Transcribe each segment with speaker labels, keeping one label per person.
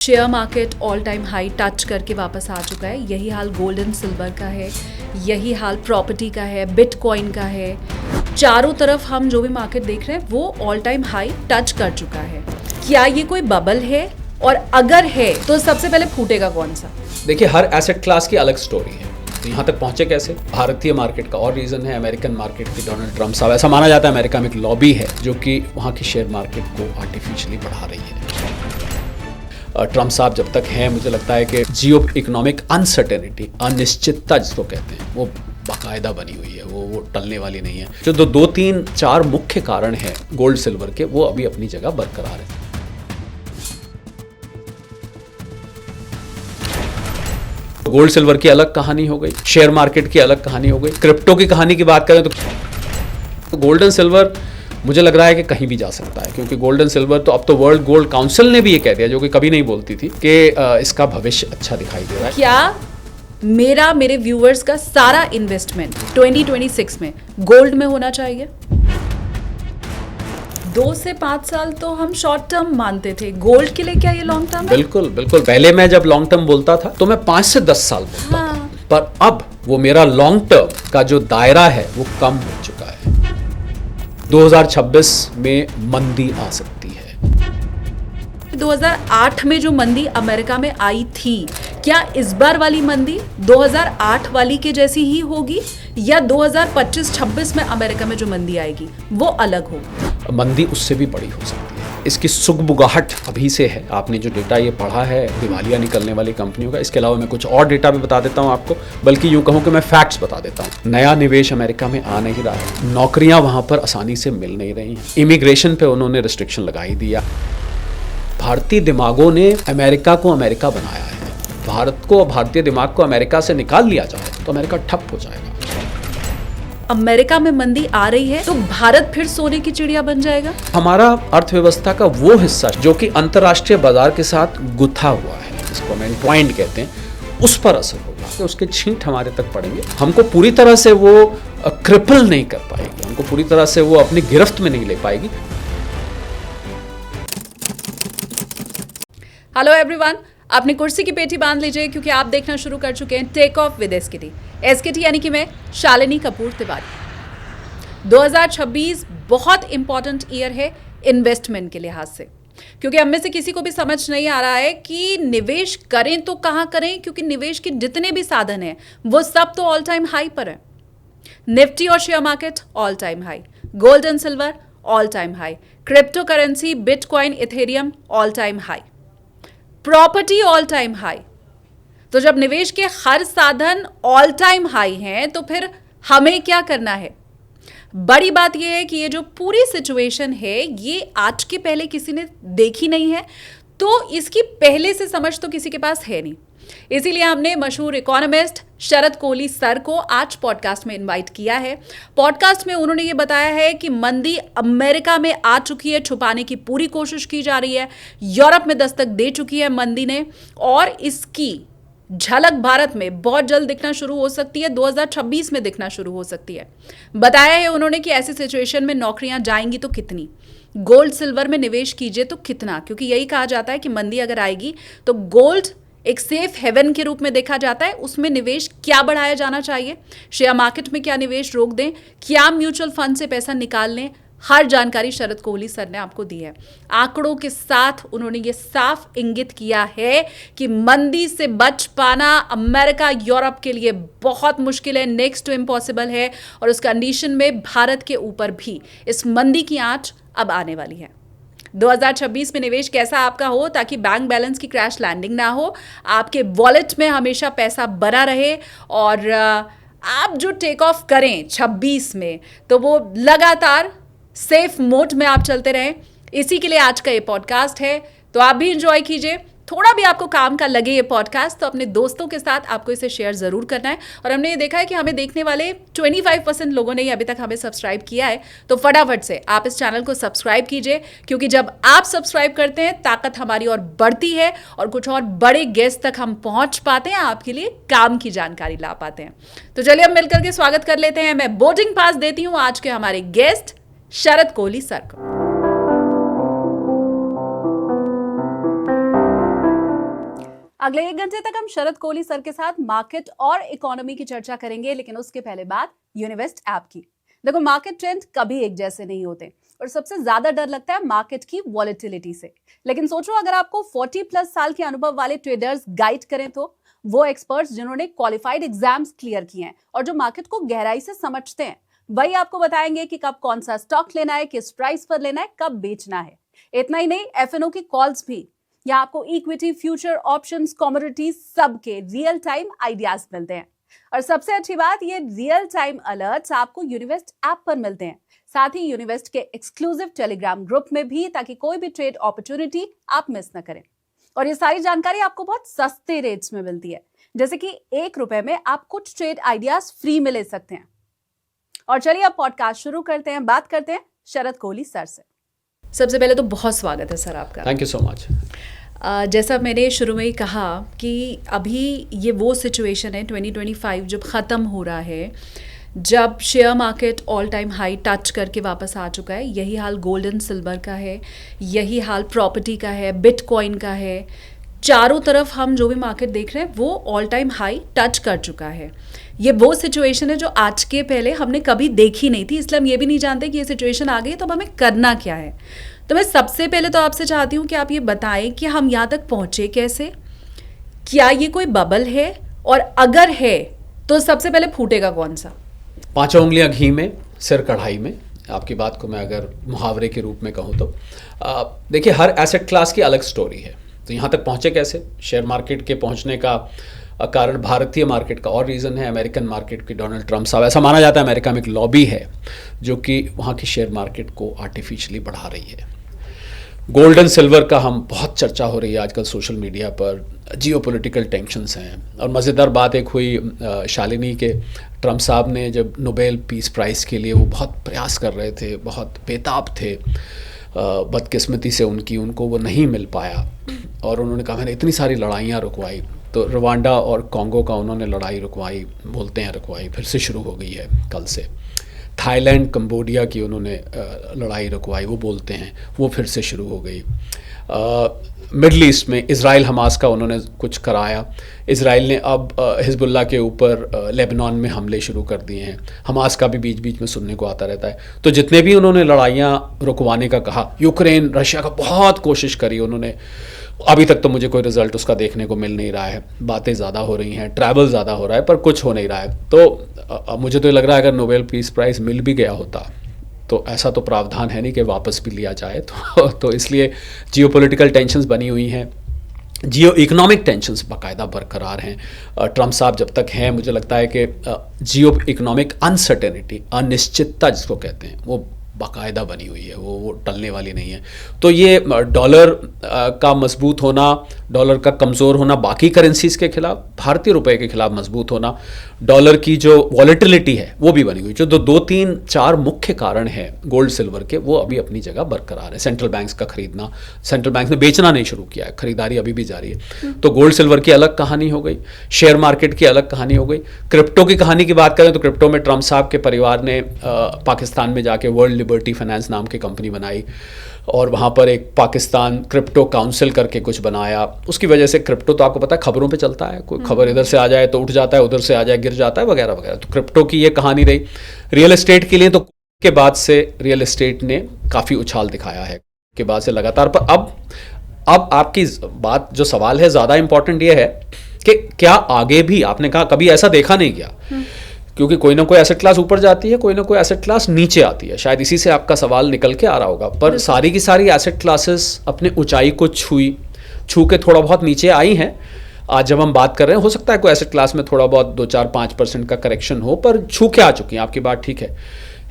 Speaker 1: Share market all time high touch करके वापस आ चुका है। यही हाल गोल्ड एंड सिल्वर का है, यही हाल प्रॉपर्टी का है, बिटकॉइन का है। चारों तरफ हम जो भी मार्केट देख रहे हैं वो ऑल टाइम हाई टच कर चुका है। क्या ये कोई बबल है, और अगर है तो सबसे पहले फूटेगा कौन सा?
Speaker 2: देखिए, हर एसेट क्लास की अलग स्टोरी है। तो यहाँ तक पहुंचे कैसे? भारतीय मार्केट का और रीज़न है, अमेरिकन मार्केट की डोनाल्ड ट्रम्प साहब, ऐसा माना जाता है अमेरिका में एक लॉबी है जो कि वहाँ की शेयर मार्केट को आर्टिफिशियली बढ़ा रही है। ट्रम्प साहब जब तक हैं, मुझे लगता है कि जियो इकोनॉमिक अनसर्टेनिटी, अनिश्चितता जिसको कहते हैं, वो बाकायदा बनी हुई है, वो टलने वाली नहीं है। जो दो तीन चार मुख्य कारण हैं गोल्ड सिल्वर के, वो अभी अपनी जगह बरकरार है। गोल्ड सिल्वर की अलग कहानी हो गई, शेयर मार्केट की अलग कहानी हो गई, क्रिप्टो की कहानी की बात करें तो गोल्ड एंड सिल्वर मुझे लग रहा है कि कहीं भी जा सकता है, क्योंकि गोल्ड एंड सिल्वर तो अब तो वर्ल्ड गोल्ड काउंसिल ने भी ये कह दिया, जो कि कभी नहीं बोलती थी, कि इसका भविष्य अच्छा दिखाई दे रहा है।
Speaker 1: क्या मेरे व्यूअर्स का सारा इन्वेस्टमेंट 2026 में गोल्ड में होना चाहिए? 2 से 5 साल तो हम शॉर्ट टर्म मानते थे, गोल्ड के लिए क्या ये लॉन्ग टर्म है?
Speaker 2: बिल्कुल बिल्कुल। पहले मैं जब लॉन्ग टर्म बोलता था तो मैं 5 से 10 साल बोलता था, पर अब वो मेरा लॉन्ग टर्म का जो दायरा है वो कम हो चुका है। 2026 में मंदी आ सकती है।
Speaker 1: 2008 में जो मंदी अमेरिका में आई थी, क्या इस बार वाली मंदी 2008 वाली के जैसी ही होगी, या 2025-26 में अमेरिका में जो मंदी आएगी वो अलग होगी?
Speaker 2: मंदी उससे भी बड़ी हो सकती है। इसकी सुगबुगाहट अभी से है। आपने जो डेटा ये पढ़ा है दिवालिया निकलने वाली कंपनियों का, इसके अलावा मैं कुछ और डेटा भी बता देता हूँ आपको, बल्कि यूँ कहूँ कि मैं फैक्ट्स बता देता हूँ। नया निवेश अमेरिका में आ नहीं रहा है, नौकरियाँ वहाँ पर आसानी से मिल नहीं रही हैं, इमिग्रेशन पे उन्होंने रिस्ट्रिक्शन लगा ही दिया। भारतीय दिमागों ने अमेरिका को अमेरिका बनाया है। भारत को, भारतीय दिमाग को अमेरिका से निकाल लिया जाए तो अमेरिका ठप हो जाएगा।
Speaker 1: अमेरिका में मंदी आ रही है तो भारत फिर सोने की चिड़िया बन जाएगा।
Speaker 2: हमारा अर्थव्यवस्था का वो हिस्सा जो कि अंतर्राष्ट्रीय बाजार के साथ गुथा हुआ है, जिसको हम एंट्वाइंड कहते हैं, उस पर असर होगा, तो उसके छींट हमारे तक पड़ेंगे। हमको पूरी तरह से वो क्रिपल नहीं कर पाएगी, हमको पूरी तरह से वो अपनी गिरफ्त में नहीं ले पाएगी।
Speaker 1: हेलो एवरीवन, अपनी कुर्सी की पेटी बांध लीजिए, क्योंकि आप देखना शुरू कर चुके हैं take off with SKT. SKT यानी कि मैं शालिनी कपूर तिवारी। 2026 बहुत इंपॉर्टेंट ईयर है इन्वेस्टमेंट के लिहाज से, क्योंकि हम में से किसी को भी समझ नहीं आ रहा है कि निवेश करें तो कहाँ करें, क्योंकि निवेश के जितने भी साधन हैं वो सब तो ऑल टाइम हाई पर है। निफ्टी और share market all time high, gold and silver all time high, crypto currency bitcoin Ethereum all time high, property all time high. तो जब निवेश के हर साधन ऑल टाइम हाई हैं, तो फिर हमें क्या करना है? बड़ी बात यह है कि ये जो पूरी सिचुएशन है ये आज के पहले किसी ने देखी नहीं है, तो इसकी पहले से समझ तो किसी के पास है नहीं। इसीलिए हमने मशहूर इकोनॉमिस्ट शरद कोहली सर को आज पॉडकास्ट में इनवाइट किया है। पॉडकास्ट में उन्होंने ये बताया है कि मंदी अमेरिका में आ चुकी है, छुपाने की पूरी कोशिश की जा रही है, यूरोप में दस्तक दे चुकी है मंदी ने, और इसकी झलक भारत में बहुत जल्द दिखना शुरू हो सकती है, 2026 में दिखना शुरू हो सकती है। बताया है उन्होंने कि ऐसी सिचुएशन में नौकरियां जाएंगी तो कितनी, गोल्ड सिल्वर में निवेश कीजिए तो कितना, क्योंकि यही कहा जाता है कि मंदी अगर आएगी तो गोल्ड एक सेफ हेवन के रूप में देखा जाता है। उसमें निवेश क्या बढ़ाया जाना चाहिए, शेयर मार्केट में क्या निवेश रोक दें, क्या म्यूचुअल फंड से पैसा निकाल लें, हर जानकारी शरद कोहली सर ने आपको दी है। आंकड़ों के साथ उन्होंने ये साफ इंगित किया है कि मंदी से बच पाना अमेरिका यूरोप के लिए बहुत मुश्किल है, नेक्स्ट टू इम्पॉसिबल है, और उस कंडीशन में भारत के ऊपर भी इस मंदी की आंच अब आने वाली है। 2026 में निवेश कैसा आपका हो, ताकि बैंक बैलेंस की क्रैश लैंडिंग ना हो, आपके वॉलेट में हमेशा पैसा भरा रहे, और आप जो टेक ऑफ करें 26 में तो वो लगातार सेफ मोड में आप चलते रहें। इसी के लिए आज का ये पॉडकास्ट है, तो आप भी इंजॉय कीजिए। थोड़ा भी आपको काम का लगे ये पॉडकास्ट तो अपने दोस्तों के साथ आपको इसे शेयर जरूर करना है। और हमने ये देखा है कि हमें देखने वाले 25% लोगों ने ही अभी तक हमें सब्सक्राइब किया है, तो फटाफट से आप इस चैनल को सब्सक्राइब कीजिए, क्योंकि जब आप सब्सक्राइब करते हैं ताकत हमारी और बढ़ती है, और कुछ और बड़े गेस्ट तक हम पहुंच पाते हैं, आपके लिए काम की जानकारी ला पाते हैं। तो चलिए अब मिलकर के स्वागत कर लेते हैं। मैं बोर्डिंग पास देती हूँ आज के हमारे गेस्ट शरद कोहली सर को। अगले 1 घंटे तक हम शरद कोहली सर के साथ मार्केट और इकोनॉमी की चर्चा करेंगे, लेकिन उसके पहले बात यूनिवेस्ट ऐप की। देखो, मार्केट ट्रेंड कभी एक जैसे नहीं होते और सबसे ज्यादा डर लगता है मार्केट की वॉलेटिलिटी से। लेकिन सोचो, अगर आपको 40+ साल के अनुभव वाले ट्रेडर्स गाइड करें तो वो एक्सपर्ट्स जिन्होंने क्वालिफाइड एग्जाम्स क्लियर किए हैं और जो मार्केट को गहराई से समझते हैं, वही आपको बताएंगे कि कब कौन सा स्टॉक लेना है, किस प्राइस पर लेना है, कब बेचना है। इतना ही नहीं, एफएनओ की कॉल्स भी। यहाँ आपको इक्विटी, फ्यूचर, ऑप्शंस, कमोडिटीज सबके रियल टाइम आइडियाज मिलते हैं। और सबसे अच्छी बात, ये रियल टाइम अलर्ट्स आपको यूनिवेस्ट ऐप पर मिलते हैं, साथ ही यूनिवेस्ट के एक्सक्लूसिव टेलीग्राम ग्रुप में भी, ताकि कोई भी ट्रेड अपॉर्चुनिटी आप मिस न करें। और ये सारी जानकारी आपको बहुत सस्ते रेट्स में मिलती है, जैसे कि ₹1 में आप कुछ ट्रेड आइडियाज फ्री में ले सकते हैं। और चलिए अब पॉडकास्ट शुरू करते हैं, बात करते हैं शरद कोहली सर से। सबसे पहले तो बहुत स्वागत है सर आपका।
Speaker 2: Thank you so much.
Speaker 1: जैसा मैंने शुरू में ही कहा कि अभी ये वो सिचुएशन है 2025 जब ख़त्म हो रहा है, जब share market all time high touch करके वापस आ चुका है। यही हाल गोल्ड एंड सिल्वर का है, यही हाल प्रॉपर्टी का है, बिटकॉइन का है। चारों तरफ हम जो भी मार्केट देख रहे हैं वो ऑल टाइम हाई टच कर चुका है। ये वो सिचुएशन है जो आज के पहले हमने कभी देखी नहीं थी, इसलिए हम ये भी नहीं जानते कि ये सिचुएशन आ गई तो अब हमें करना क्या है। तो मैं सबसे पहले तो आपसे चाहती हूँ कि आप ये बताएं कि हम यहाँ तक पहुँचे कैसे, क्या ये कोई बबल है, और अगर है तो सबसे पहले फूटेगा कौन सा?
Speaker 2: 5 उंगलियां घी में, सिर कढ़ाई में। आपकी बात को मैं अगर मुहावरे के रूप में कहूँ तो देखिए, हर एसेट क्लास की अलग स्टोरी है। तो यहाँ तक पहुँचे कैसे? शेयर मार्केट के पहुँचने का कारण भारतीय मार्केट का और रीज़न है अमेरिकन मार्केट की डोनाल्ड ट्रम्प साहब। ऐसा माना जाता है अमेरिका में एक लॉबी है जो कि वहाँ की शेयर मार्केट को आर्टिफिशियली बढ़ा रही है। गोल्ड एंड सिल्वर का हम बहुत चर्चा हो रही है आजकल सोशल मीडिया पर। जियोपॉलिटिकल टेंशन्स हैं। और मज़ेदार बात एक हुई, शालिनी के ट्रम्प साहब ने जब नोबेल पीस प्राइज़ के लिए वो बहुत प्रयास कर रहे थे, बहुत बेताब थे, बदकिस्मती से उनको वो नहीं मिल पाया। और उन्होंने कहा मैंने इतनी सारी लड़ाइयाँ रुकवाई। तो रवांडा और कॉन्गो का उन्होंने लड़ाई रुकवाई, बोलते हैं रुकवाई, फिर से शुरू हो गई है कल से। थाईलैंड, कंबोडिया की उन्होंने लड़ाई रुकवाई, वो बोलते हैं वो फिर से शुरू हो गई। मिडल ईस्ट में इज़राइल हमास का उन्होंने कुछ कराया। इज़राइल ने अब हिजबुल्लाह के ऊपर लेबनान में हमले शुरू कर दिए हैं। हमास का भी बीच बीच में सुनने को आता रहता है। तो जितने भी उन्होंने लड़ाइयाँ रुकवाने का कहा, यूक्रेन, रशिया का बहुत कोशिश करी उन्होंने, अभी तक तो मुझे कोई रिजल्ट उसका देखने को मिल नहीं रहा है। बातें ज़्यादा हो रही हैं, ट्रैवल ज़्यादा हो रहा है, पर कुछ हो नहीं रहा है। तो मुझे तो लग रहा है अगर नोबेल पीस प्राइज़ मिल भी गया होता तो ऐसा तो प्रावधान है नहीं कि वापस भी लिया जाए। तो इसलिए जियोपॉलिटिकल टेंशन्स बनी हुई हैं, जियो इकोनॉमिक टेंशन्स बाकायदा बरकरार हैं। ट्रम्प साहब जब तक हैं, मुझे लगता है कि जियो इकोनॉमिक अनसर्टेनिटी, अनिश्चितता जिसको कहते हैं, वो बाकायदा बनी हुई है, वो टलने वाली नहीं है। तो ये डॉलर का मजबूत होना, डॉलर का कमज़ोर होना बाकी करेंसीज़ के खिलाफ, भारतीय रुपए के खिलाफ मजबूत होना, डॉलर की जो वॉलेटिलिटी है वो भी बनी हुई। जो 2-3-4 मुख्य कारण हैं गोल्ड सिल्वर के, वो अभी अपनी जगह बरकरार है। सेंट्रल बैंक्स का खरीदना, सेंट्रल बैंक ने बेचना नहीं शुरू किया है, खरीदारी अभी भी जारी है। तो गोल्ड सिल्वर की अलग कहानी हो गई, शेयर मार्केट की अलग कहानी हो गई। क्रिप्टो की कहानी की बात करें तो क्रिप्टो में ट्रम्प साहब के परिवार ने पाकिस्तान में जाके वर्ल्ड लिबर्टी फाइनेंस नाम की कंपनी बनाई और वहाँ पर एक पाकिस्तान क्रिप्टो काउंसिल करके कुछ बनाया। उसकी वजह से क्रिप्टो तो आपको पता है खबरों पे चलता है, कोई खबर इधर से आ जाए तो उठ जाता है, उधर से आ जाए गिर जाता है, वगैरह वगैरह। तो क्रिप्टो की ये कहानी रही। रियल एस्टेट के लिए तो के बाद से रियल एस्टेट ने काफ़ी उछाल दिखाया है के बाद से लगातार। पर अब आपकी बात, जो सवाल है, ज़्यादा इंपॉर्टेंट ये है कि क्या आगे भी, आपने कहा कभी ऐसा देखा नहीं गया, क्योंकि कोई ना कोई एसेट क्लास ऊपर जाती है, कोई ना कोई एसेट क्लास नीचे आती है। शायद इसी से आपका सवाल निकल के आ रहा होगा। पर सारी की सारी एसेट क्लासेस अपने ऊंचाई को छू के थोड़ा बहुत नीचे आई हैं। आज जब हम बात कर रहे हैं, हो सकता है कोई एसेट क्लास में थोड़ा बहुत 2-4-5% का करेक्शन हो, पर छू के आ चुकी हैं। आपकी बात ठीक है,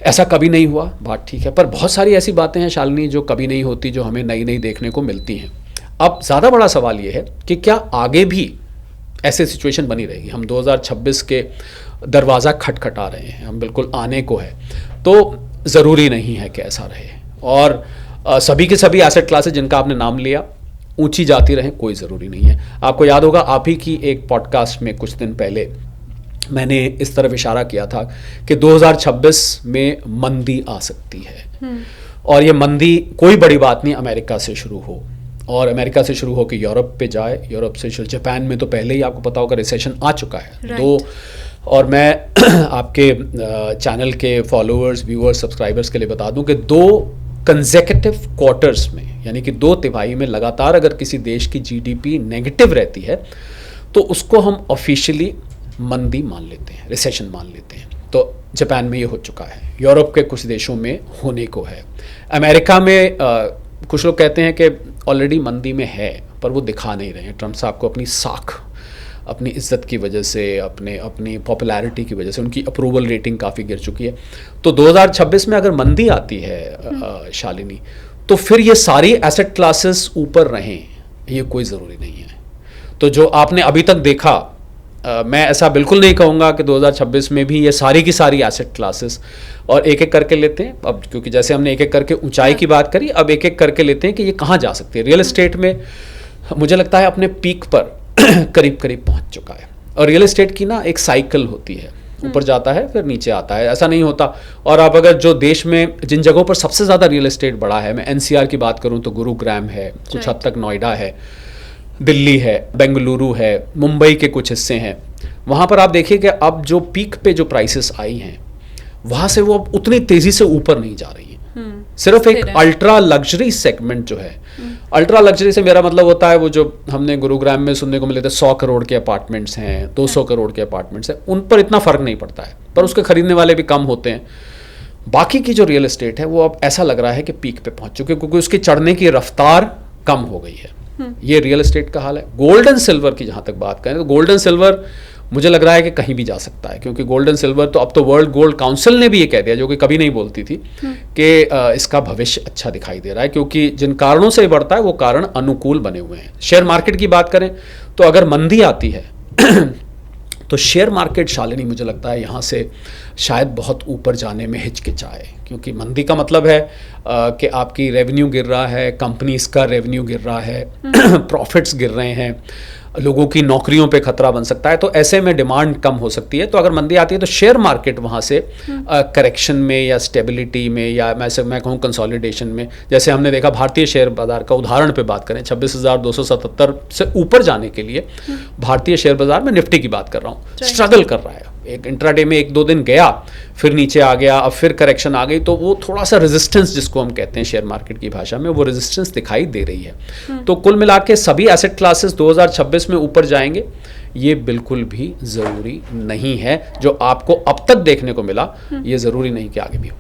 Speaker 2: ऐसा कभी नहीं हुआ, बात ठीक है। पर बहुत सारी ऐसी बातें हैं शालिनी जो कभी नहीं होती, जो हमें नई नई देखने को मिलती हैं। अब ज़्यादा बड़ा सवाल ये है कि क्या आगे भी ऐसे सिचुएशन बनी रहेगी? हम 2026 के दरवाज़ा खटखटा रहे हैं, हम बिल्कुल आने को है। तो ज़रूरी नहीं है कि ऐसा रहे। और सभी के सभी एसेट क्लासेस जिनका आपने नाम लिया ऊंची जाती रहें, कोई ज़रूरी नहीं है। आपको याद होगा, आप ही की एक पॉडकास्ट में कुछ दिन पहले मैंने इस तरफ इशारा किया था कि 2026 में मंदी आ सकती है। और ये मंदी कोई बड़ी बात नहीं अमेरिका से शुरू हो, और अमेरिका से शुरू होकर यूरोप पे जाए, यूरोप से शुरू जापान में तो पहले ही आपको पता होगा रिसेशन आ चुका है। दो, और मैं आपके चैनल के फॉलोअर्स, व्यूअर्स, सब्सक्राइबर्स के लिए बता दूं कि 2 कंसेक्यूटिव क्वार्टर्स में, यानी कि 2 तिमाही में लगातार अगर किसी देश की जीडीपी नेगेटिव रहती है तो उसको हम ऑफिशियली मंदी मान लेते हैं, रिसेशन मान लेते हैं। तो जापान में ये हो चुका है, यूरोप के कुछ देशों में होने को है, अमेरिका में कुछ लोग कहते हैं कि ऑलरेडी मंदी में है पर वो दिखा नहीं रहे हैं। ट्रम्प साहब को अपनी साख, अपनी इज्जत की वजह से, अपनी पॉपुलैरिटी की वजह से उनकी अप्रूवल रेटिंग काफ़ी गिर चुकी है। तो 2026 में अगर मंदी आती है शालिनी, तो फिर ये सारी एसेट क्लासेस ऊपर रहें ये कोई ज़रूरी नहीं है। तो जो आपने अभी तक देखा, मैं ऐसा बिल्कुल नहीं कहूँगा कि 2026 में भी ये सारी की सारी एसेट क्लासेस, और एक एक करके लेते हैं अब, क्योंकि जैसे हमने एक एक करके ऊंचाई की बात करी, अब एक एक करके लेते हैं कि ये कहाँ जा सकती है। रियल एस्टेट में मुझे लगता है अपने पीक पर करीब करीब पहुंच चुका है। और रियल एस्टेट की ना एक साइकिल होती है, ऊपर जाता है फिर नीचे आता है, ऐसा नहीं होता। और आप अगर जो देश में जिन जगहों पर सबसे ज़्यादा रियल एस्टेट बढ़ा है, मैं एनसीआर की बात करूं तो गुरुग्राम है, कुछ हद तक नोएडा है, दिल्ली है, बेंगलुरु है, मुंबई के कुछ हिस्से हैं, वहाँ पर आप देखिए कि अब जो पीक पे जो प्राइसेस आई हैं वहाँ से वो अब उतनी तेज़ी से ऊपर नहीं जा रही है। सिर्फ एक अल्ट्रा लग्जरी सेगमेंट जो है, अल्ट्रा लग्जरी से मेरा मतलब होता है वो जो हमने गुरुग्राम में सुनने को मिले थे 100 करोड़ के अपार्टमेंट्स हैं, 200 करोड़ के अपार्टमेंट्स हैं, उन पर इतना फ़र्क नहीं पड़ता है, पर उसके खरीदने वाले भी कम होते हैं। बाकी की जो रियल एस्टेट है वो अब ऐसा लग रहा है कि पीक पे पहुंच चुके, क्योंकि उसकी चढ़ने की रफ्तार कम हो गई है। ये रियल एस्टेट का हाल है। गोल्ड एंड सिल्वर की जहाँ तक बात करें तो गोल्ड एंड सिल्वर मुझे लग रहा है कि कहीं भी जा सकता है, क्योंकि गोल्ड एंड सिल्वर तो अब तो वर्ल्ड गोल्ड काउंसिल ने भी ये कह दिया, जो कि कभी नहीं बोलती थी, कि इसका भविष्य अच्छा दिखाई दे रहा है, क्योंकि जिन कारणों से बढ़ता है वो कारण अनुकूल बने हुए हैं। शेयर मार्केट की बात करें तो अगर मंदी आती है तो शेयर मार्केट शालिनी मुझे लगता है यहाँ से शायद बहुत ऊपर जाने में हिचकिचाए, क्योंकि मंदी का मतलब है कि आपकी रेवेन्यू गिर रहा है, कंपनीज का रेवेन्यू गिर रहा है, प्रॉफिट्स गिर रहे हैं, लोगों की नौकरियों पे खतरा बन सकता है, तो ऐसे में डिमांड कम हो सकती है। तो अगर मंदी आती है तो शेयर मार्केट वहाँ से करेक्शन में या स्टेबिलिटी में या मैं कहूँ कंसोलिडेशन में, जैसे हमने देखा भारतीय शेयर बाजार का उदाहरण पे बात करें 26,277 से ऊपर जाने के लिए भारतीय शेयर बाजार में, निफ्टी की बात कर रहा हूँ, स्ट्रगल कर रहा है। एक इंट्राडे में 1-2 दिन गया, फिर नीचे आ गया, अब फिर करेक्शन आ गई, तो वो थोड़ा सा रेजिस्टेंस जिसको हम कहते हैं शेयर मार्केट की भाषा में, वो रेजिस्टेंस दिखाई दे रही है। तो कुल मिला के सभी एसेट क्लासेस 2026 में ऊपर जाएंगे ये बिल्कुल भी ज़रूरी नहीं है। जो आपको अब तक देखने को मिला ये ज़रूरी नहीं कि आगे भी हो।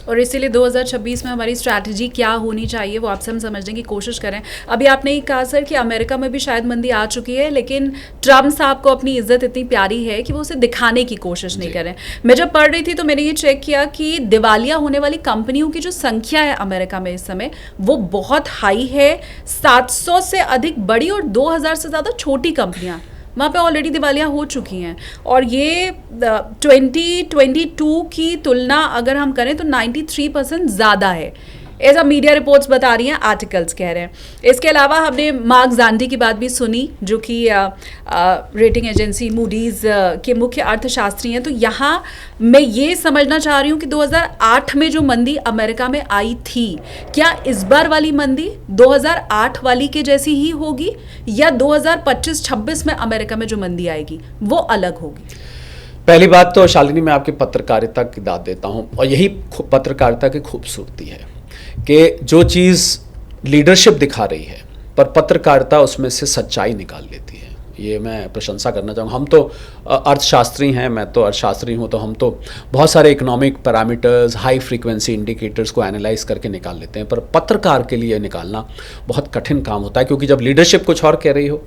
Speaker 1: और इसीलिए 2026 में हमारी स्ट्रैटेजी क्या होनी चाहिए वो आपसे हम समझने की कोशिश करें। अभी आपने ये कहा सर कि अमेरिका में भी शायद मंदी आ चुकी है, लेकिन ट्रम्प साहब को अपनी इज्जत इतनी प्यारी है कि वो उसे दिखाने की कोशिश नहीं करें। मैं जब पढ़ रही थी तो मैंने ये चेक किया कि दिवालिया होने वाली कंपनियों की जो संख्या है अमेरिका में इस समय वो बहुत हाई है। 700 से अधिक बड़ी और 2000 से ज़्यादा छोटी कंपनियाँ वहाँ पे ऑलरेडी दिवालिया हो चुकी हैं। और ये 2022 की तुलना अगर हम करें तो 93% ज़्यादा है, ऐसा मीडिया रिपोर्ट्स बता रही हैं, आर्टिकल्स कह रहे हैं। इसके अलावा हमने मार्क ज़ांडी की बात भी सुनी, जो कि रेटिंग एजेंसी मूडीज़ के मुख्य अर्थशास्त्री हैं। तो यहाँ मैं ये समझना चाह रही हूँ कि 2008 में जो मंदी अमेरिका में आई थी, क्या इस बार वाली मंदी 2008 वाली के जैसी ही होगी, या 2025-26 में अमेरिका में जो मंदी आएगी वो अलग होगी?
Speaker 2: पहली बात तो शालिनी मैं आपकी पत्रकारिता की दाद देता हूँ, और यही पत्रकारिता की खूबसूरती है कि जो चीज़ लीडरशिप दिखा रही है पर पत्रकारिता उसमें से सच्चाई निकाल लेती है। ये मैं प्रशंसा करना चाहूँगा। हम तो अर्थशास्त्री हैं, मैं तो अर्थशास्त्री हूँ, तो हम तो बहुत सारे economic parameters, high frequency indicators को एनालाइज करके निकाल लेते हैं, पर पत्रकार के लिए निकालना बहुत कठिन काम होता है, क्योंकि जब लीडरशिप कुछ और कह रही हो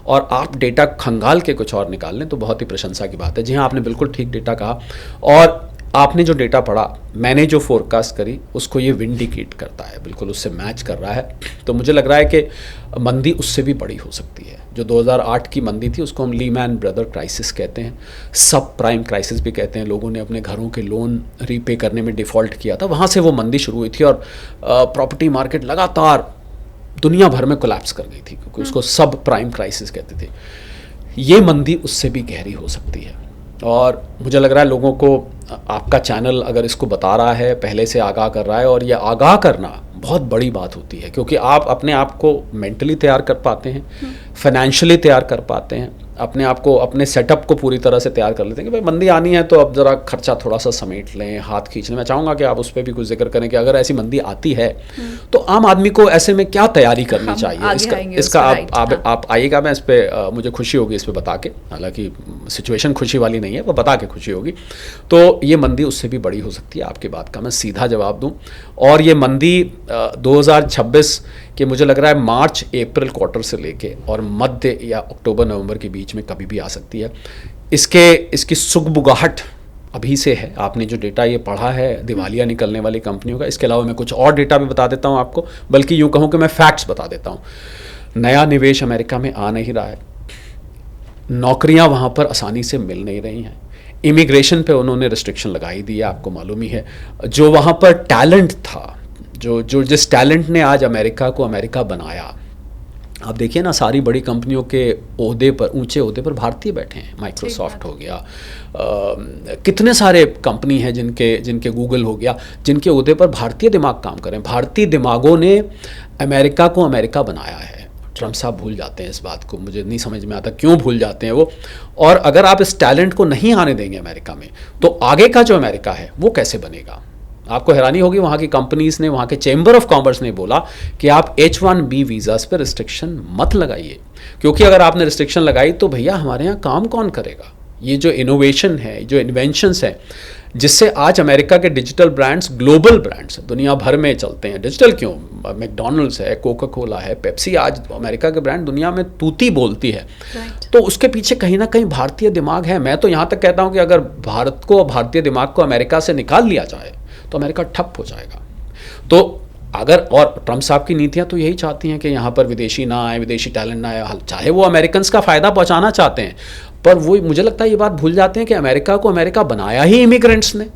Speaker 2: और आप डेटा खंगाल के कुछ और निकाल लें तो बहुत ही प्रशंसा की बात है। जी हाँ, आपने बिल्कुल ठीक डेटा कहा, और आपने जो डेटा पढ़ा, मैंने जो फोरकास्ट करी उसको ये विंडिकेट करता है, बिल्कुल उससे मैच कर रहा है। तो मुझे लग रहा है कि मंदी उससे भी बड़ी हो सकती है। जो 2008 की मंदी थी उसको हम लीमैन ब्रदर क्राइसिस कहते हैं, सब प्राइम क्राइसिस भी कहते हैं। लोगों ने अपने घरों के लोन रीपे करने में डिफ़ॉल्ट किया था, वहाँ से वो मंदी शुरू हुई थी, और प्रॉपर्टी मार्केट लगातार दुनिया भर में कोलैप्स कर गई थी, क्योंकि उसको सब प्राइम क्राइसिस कहते थे। ये मंदी उससे भी गहरी हो सकती है, और मुझे लग रहा है लोगों को आपका चैनल अगर इसको बता रहा है, पहले से आगाह कर रहा है, और ये आगाह करना बहुत बड़ी बात होती है, क्योंकि आप अपने आप को मेंटली तैयार कर पाते हैं, फाइनेंशियली तैयार कर पाते हैं, अपने आप को, अपने सेटअप को पूरी तरह से तैयार कर लेते हैं कि भाई मंदी आनी है तो अब ज़रा खर्चा थोड़ा सा समेट लें, हाथ खींच लें। मैं चाहूँगा कि आप उस पर भी कुछ जिक्र करें कि अगर ऐसी मंदी आती है तो आम आदमी को ऐसे में क्या तैयारी करनी चाहिए। इसका आप आइएगा, मैं इस पर मुझे खुशी होगी इस पर बता के, हालांकि सिचुएशन खुशी वाली नहीं है, वो बता के खुशी होगी। तो ये मंदी उससे भी बड़ी हो सकती है, आपकी बात का मैं सीधा जवाब दूँ। और ये मंदी 2026 कि मुझे लग रहा है मार्च अप्रैल क्वार्टर से लेके और मध्य या अक्टूबर नवंबर के बीच में कभी भी आ सकती है। इसकी सुगबुगाहट अभी से है। आपने जो डेटा ये पढ़ा है दिवालिया निकलने वाली कंपनियों का, इसके अलावा मैं कुछ और डेटा भी बता देता हूँ आपको, बल्कि यूँ कहूँ कि मैं फैक्ट्स बता देता हूँ। नया निवेश अमेरिका में आ नहीं रहा है, नौकरियाँ वहाँ पर आसानी से मिल नहीं रही हैं, इमिग्रेशन पे उन्होंने रिस्ट्रिक्शन लगाई दी है, आपको मालूम ही है। जो वहाँ पर टैलेंट था, जो जिस टैलेंट ने आज अमेरिका को अमेरिका बनाया, आप देखिए ना, सारी बड़ी कंपनियों के ओहदे पर, ऊंचे ओहदे पर भारतीय बैठे हैं। माइक्रोसॉफ्ट हो गया, कितने सारे कंपनी हैं जिनके गूगल हो गया, जिनके ओहदे पर भारतीय दिमाग काम कर रहे हैं। भारतीय दिमागों ने अमेरिका को अमेरिका बनाया है। ट्रम्प साहब भूल जाते हैं इस बात को, मुझे नहीं समझ में आता क्यों भूल जाते हैं वो। और अगर आप इस टैलेंट को नहीं आने देंगे अमेरिका में, तो आगे का जो अमेरिका है वो कैसे बनेगा। आपको हैरानी होगी, वहाँ की कंपनीज ने, वहाँ के चैम्बर ऑफ कॉमर्स ने बोला कि आप H1B वीज़ास पर रिस्ट्रिक्शन मत लगाइए, क्योंकि अगर आपने रिस्ट्रिक्शन लगाई तो भैया हमारे यहाँ काम कौन करेगा। ये जो इनोवेशन है, जो इन्वेंशंस है, जिससे आज अमेरिका के डिजिटल ब्रांड्स ग्लोबल ब्रांड्स दुनिया भर में चलते हैं। डिजिटल क्यों, मैकडॉनल्ड्स है, कोका कोला है, पेप्सी, आज अमेरिका के ब्रांड दुनिया में तूती बोलती है। तो उसके पीछे कहीं ना कहीं भारतीय दिमाग है। मैं तो यहाँ तक कहता हूँ कि अगर भारत को, भारतीय दिमाग को अमेरिका से निकाल लिया जाए तो अमेरिका ठप हो जाएगा। तो अगर, और ट्रम्प साहब की नीतियां तो यही चाहती हैं कि यहाँ पर विदेशी ना आए, विदेशी टैलेंट ना आए, चाहे वो अमेरिकन का फ़ायदा पहुँचाना चाहते हैं, पर वो मुझे लगता है ये बात भूल जाते हैं कि अमेरिका को अमेरिका बनाया ही इमिग्रेंट्स ने।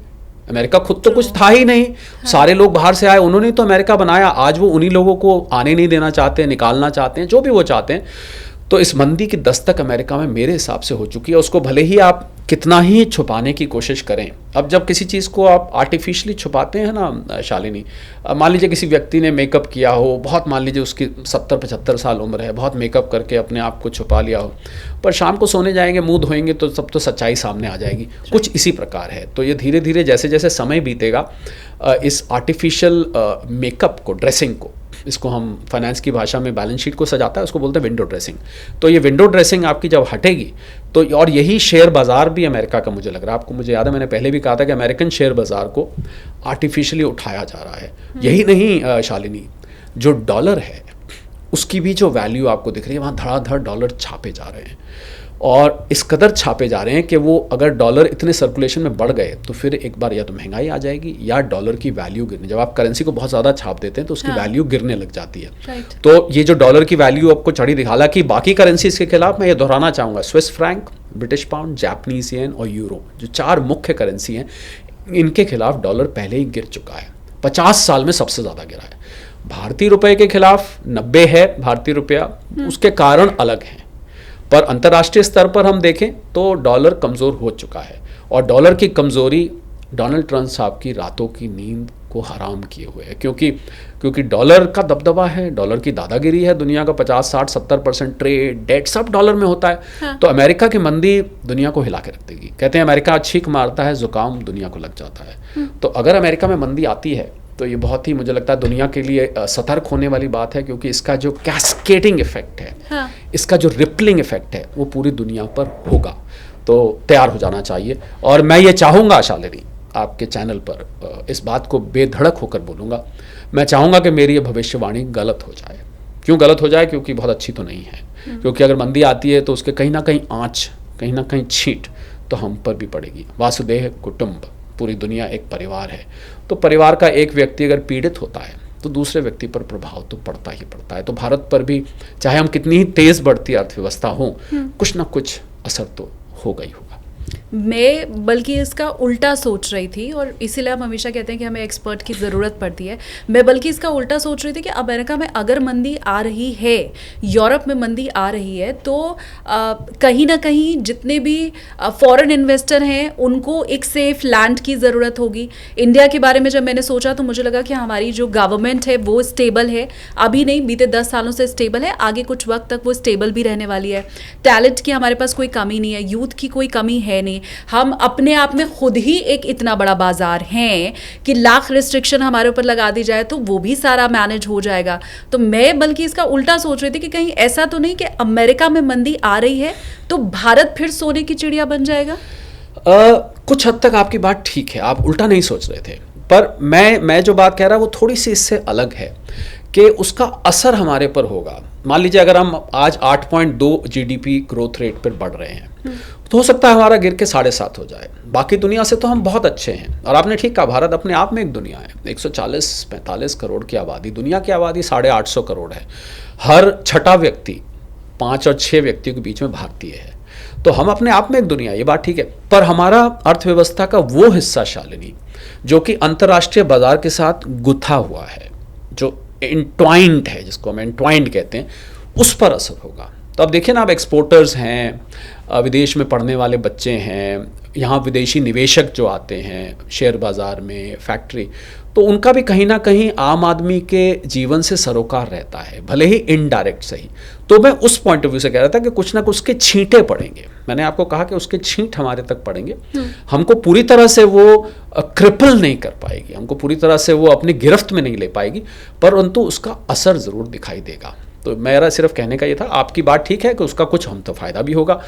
Speaker 2: अमेरिका खुद तो कुछ था ही नहीं, सारे लोग बाहर से आए, उन्होंने तो अमेरिका बनाया। आज वो उन्हीं लोगों को आने नहीं देना चाहते, निकालना चाहते हैं, जो भी वो चाहते हैं। तो इस मंदी की दस्तक अमेरिका में मेरे हिसाब से हो चुकी है। उसको भले ही आप कितना ही छुपाने की कोशिश करें, अब जब किसी चीज़ को आप आर्टिफिशियली छुपाते हैं ना शालिनी, मान लीजिए किसी व्यक्ति ने मेकअप किया हो, बहुत, मान लीजिए उसकी 70-75 साल उम्र है, बहुत मेकअप करके अपने आप को छुपा लिया हो, पर शाम को सोने जाएंगे, मुंह धोएंगे तो सब तो सच्चाई सामने आ जाएगी। कुछ इसी प्रकार है। तो ये धीरे धीरे जैसे जैसे समय बीतेगा, इस आर्टिफिशियल मेकअप को, ड्रेसिंग को, इसको हम फाइनेंस की भाषा में बैलेंस शीट को सजाता है, उसको बोलते हैं विंडो ड्रेसिंग। तो ये विंडो ड्रेसिंग आपकी जब हटेगी तो, और यही शेयर बाज़ार भी अमेरिका का, मुझे लग रहा है, आपको, मुझे याद है मैंने पहले भी कहा था कि अमेरिकन शेयर बाज़ार को आर्टिफिशियली उठाया जा रहा है। यही नहीं शालिनी, जो डॉलर है उसकी भी जो वैल्यू आपको दिख रही है, वहाँ धड़ाधड़ डॉलर छापे जा रहे हैं, और इस कदर छापे जा रहे हैं कि वो, अगर डॉलर इतने सर्कुलेशन में बढ़ गए तो फिर एक बार या तो महंगाई आ जाएगी या डॉलर की वैल्यू गिरने, जब आप करेंसी को बहुत ज़्यादा छाप देते हैं तो उसकी वैल्यू गिरने लग जाती है। तो ये जो डॉलर की वैल्यू आपको चढ़ी दिखा, हालांकि बाकी करेंसीज के खिलाफ मैं ये दोहराना चाहूँगा, Swiss franc, British pound, Japanese yen और यूरो, जो 4 मुख्य करेंसी हैं, इनके खिलाफ डॉलर पहले ही गिर चुका है, 50 साल में सबसे ज़्यादा गिरा है। भारतीय रुपये के खिलाफ 90 है भारतीय रुपया, उसके कारण अलग हैं, पर अंतर्राष्ट्रीय स्तर पर हम देखें तो डॉलर कमज़ोर हो चुका है। और डॉलर की कमज़ोरी डोनाल्ड ट्रम्प साहब की रातों की नींद को हराम किए हुए है, क्योंकि डॉलर का दबदबा है, डॉलर की दादागिरी है, दुनिया का 50-60-70% ट्रेड, डेट सब डॉलर में होता है। हाँ। तो अमेरिका की मंदी दुनिया को हिला के रख देगी। कहते हैं अमेरिका छींक मारता है, जुकाम दुनिया को लग जाता है। तो अगर अमेरिका में मंदी आती है तो ये बहुत ही, मुझे लगता है, दुनिया के लिए सतर्क होने वाली बात है, क्योंकि इसका जो कैस्केडिंग इफेक्ट है, हाँ, इसका जो रिपलिंग इफेक्ट है, वो पूरी दुनिया पर होगा। तो तैयार हो जाना चाहिए। और मैं ये चाहूँगा शालिनी, आपके चैनल पर इस बात को बेधड़क होकर बोलूँगा, मैं चाहूँगा कि मेरी ये भविष्यवाणी गलत हो जाए। क्यों गलत हो जाए? क्योंकि बहुत अच्छी तो नहीं है। क्योंकि अगर मंदी आती है तो उसके कहीं ना कहीं आँच, कहीं ना कहीं छींट तो हम पर भी पड़ेगी। वासुदेव कुटुंब, पूरी दुनिया एक परिवार है। तो परिवार का एक व्यक्ति अगर पीड़ित होता है तो दूसरे व्यक्ति पर प्रभाव तो पड़ता ही पड़ता है। तो भारत पर भी, चाहे हम कितनी ही तेज़ बढ़ती अर्थव्यवस्था हो, कुछ ना कुछ असर तो होगा ही होगा।
Speaker 1: मैं बल्कि इसका उल्टा सोच रही थी, और इसीलिए हम हमेशा कहते हैं कि हमें एक्सपर्ट की ज़रूरत पड़ती है। मैं बल्कि इसका उल्टा सोच रही थी कि अमेरिका में अगर मंदी आ रही है, यूरोप में मंदी आ रही है, तो कहीं ना कहीं जितने भी फॉरेन इन्वेस्टर हैं उनको एक सेफ लैंड की ज़रूरत होगी। इंडिया के बारे में जब मैंने सोचा तो मुझे लगा कि हमारी जो गवर्नमेंट है वो स्टेबल है, अभी नहीं बीते 10 सालों से स्टेबल है, आगे कुछ वक्त तक वो स्टेबल भी रहने वाली है। टैलेंट की हमारे पास कोई कमी नहीं है, यूथ की कोई कमी है नहीं। हम अपने आप में खुद ही एक इतना बड़ा बाजार हैं कि लाख रिस्ट्रिक्शन हमारे ऊपर लगा दी जाए तो वो भी सारा मैनेज हो जाएगा। तो मैं बल्कि इसका उल्टा सोच रही थी कि कहीं ऐसा तो नहीं कि अमेरिका में मंदी आ रही है तो भारत फिर सोने की चिड़िया बन जाएगा।
Speaker 2: कुछ हद तक आपकी बात ठीक है, आप उल्टा नहीं सोच रहे थे, पर मैं जो बात कह रहा वो थोड़ी सी इससे अलग है कि उसका असर हमारे पर होगा। मान लीजिए अगर हम आज 8.2 जीडीपी ग्रोथ रेट पर बढ़ रहे हैं तो हो सकता है हमारा गिर के 7.5 हो जाए। बाकी दुनिया से तो हम बहुत अच्छे हैं, और आपने ठीक कहा, भारत अपने आप में एक दुनिया है। 140-45 करोड़ की आबादी, दुनिया की आबादी 850 करोड़ है। हर छठा व्यक्ति 5 और 6 व्यक्तियों के बीच में भारतीय है, तो हम अपने आप में एक दुनिया, ये बात ठीक है। पर हमारा अर्थव्यवस्था का वो हिस्सा शालिनी जो कि अंतर्राष्ट्रीय बाजार के साथ गुथा हुआ है, जो इंट्वाइंड है, जिसको हम इंट्वाइंड कहते हैं, उस पर असर होगा। तो अब देखिए ना, आप एक्सपोर्टर्स हैं, विदेश में पढ़ने वाले बच्चे हैं, यहाँ विदेशी निवेशक जो आते हैं शेयर बाज़ार में, फैक्ट्री, तो उनका भी कहीं ना कहीं आम आदमी के जीवन से सरोकार रहता है, भले ही इनडायरेक्ट सही। तो मैं उस पॉइंट ऑफ व्यू से कह रहा था कि कुछ ना कुछ उसके छींटे पड़ेंगे। मैंने आपको कहा कि उसके छींट हमारे तक पड़ेंगे। हमको पूरी तरह से वो क्रिपल नहीं कर पाएगी, हमको पूरी तरह से वो अपनी गिरफ्त में नहीं ले पाएगी, परंतु उसका असर ज़रूर दिखाई देगा। तो मेरा सिर्फ कहने का ये था, आपकी बात ठीक है कि उसका कुछ हम तो फ़ायदा भी होगा।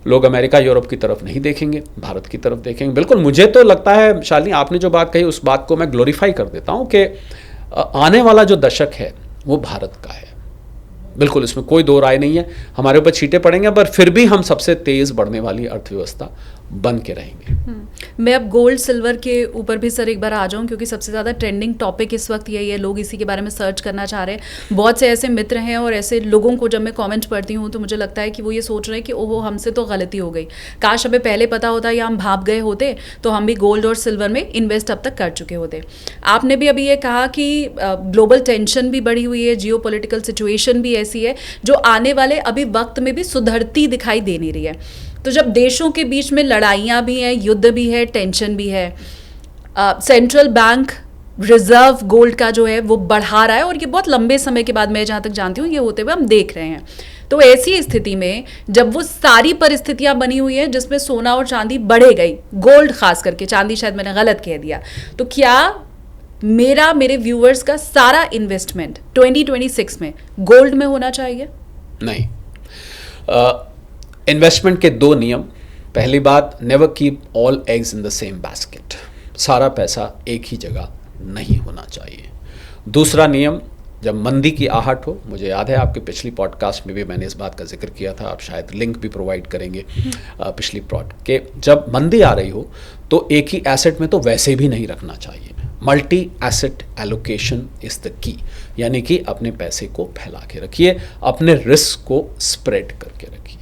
Speaker 2: लोग अमेरिका यूरोप की तरफ नहीं देखेंगे, भारत की तरफ देखेंगे। बिल्कुल, मुझे तो लगता है शालिनी, आपने जो बात कही उस बात को मैं ग्लोरीफाई कर देता हूँ कि आने वाला जो दशक है वो भारत का है। बिल्कुल, इसमें कोई दो राय नहीं है। हमारे ऊपर छींटे पड़ेंगे, पर फिर भी हम सबसे तेज़ बढ़ने वाली अर्थव्यवस्था बन के रहेंगे।
Speaker 1: मैं अब गोल्ड सिल्वर के ऊपर भी सर एक बार आ जाऊं, क्योंकि सबसे ज़्यादा ट्रेंडिंग टॉपिक इस वक्त यही है, लोग इसी के बारे में सर्च करना चाह रहे हैं। बहुत से ऐसे मित्र हैं और ऐसे लोगों को जब मैं कमेंट पढ़ती हूँ तो मुझे लगता है कि वो ये सोच रहे हैं कि ओहो, हमसे तो गलती हो गई, काश हमें पहले पता होता या हम भाप गए होते तो हम भी गोल्ड और सिल्वर में इन्वेस्ट अब तक कर चुके होते। आपने भी अभी ये कहा कि ग्लोबल टेंशन भी बढ़ी हुई है, जियो पोलिटिकल सिचुएशन भी ऐसी है जो आने वाले अभी वक्त में भी सुधरती दिखाई दे नहीं रही है। तो जब देशों के बीच में लड़ाइयाँ भी हैं, युद्ध भी है, टेंशन भी है, सेंट्रल बैंक रिजर्व गोल्ड का जो है वो बढ़ा रहा है, और ये बहुत लंबे समय के बाद, मैं जहाँ तक जानती हूँ, ये होते हुए हम देख रहे हैं। तो ऐसी स्थिति में जब वो सारी परिस्थितियाँ बनी हुई हैं जिसमें सोना और चांदी बढ़े गई, गोल्ड खास करके, चांदी शायद मैंने गलत कह दिया, तो क्या मेरे व्यूअर्स का सारा इन्वेस्टमेंट 2026 में गोल्ड में होना चाहिए?
Speaker 2: नहीं। इन्वेस्टमेंट के 2 नियम। पहली बात, never keep all eggs in the same basket, सारा पैसा एक ही जगह नहीं होना चाहिए। दूसरा नियम, जब मंदी की आहट हो, मुझे याद है आपके पिछली पॉडकास्ट में भी मैंने इस बात का जिक्र किया था, आप शायद लिंक भी प्रोवाइड करेंगे पिछली पॉड के, जब मंदी आ रही हो तो एक ही एसेट में तो वैसे भी नहीं रखना चाहिए। Multi asset allocation is the key, यानी कि अपने पैसे को फैला के रखिए, अपने रिस्क को स्प्रेड करके रखिए।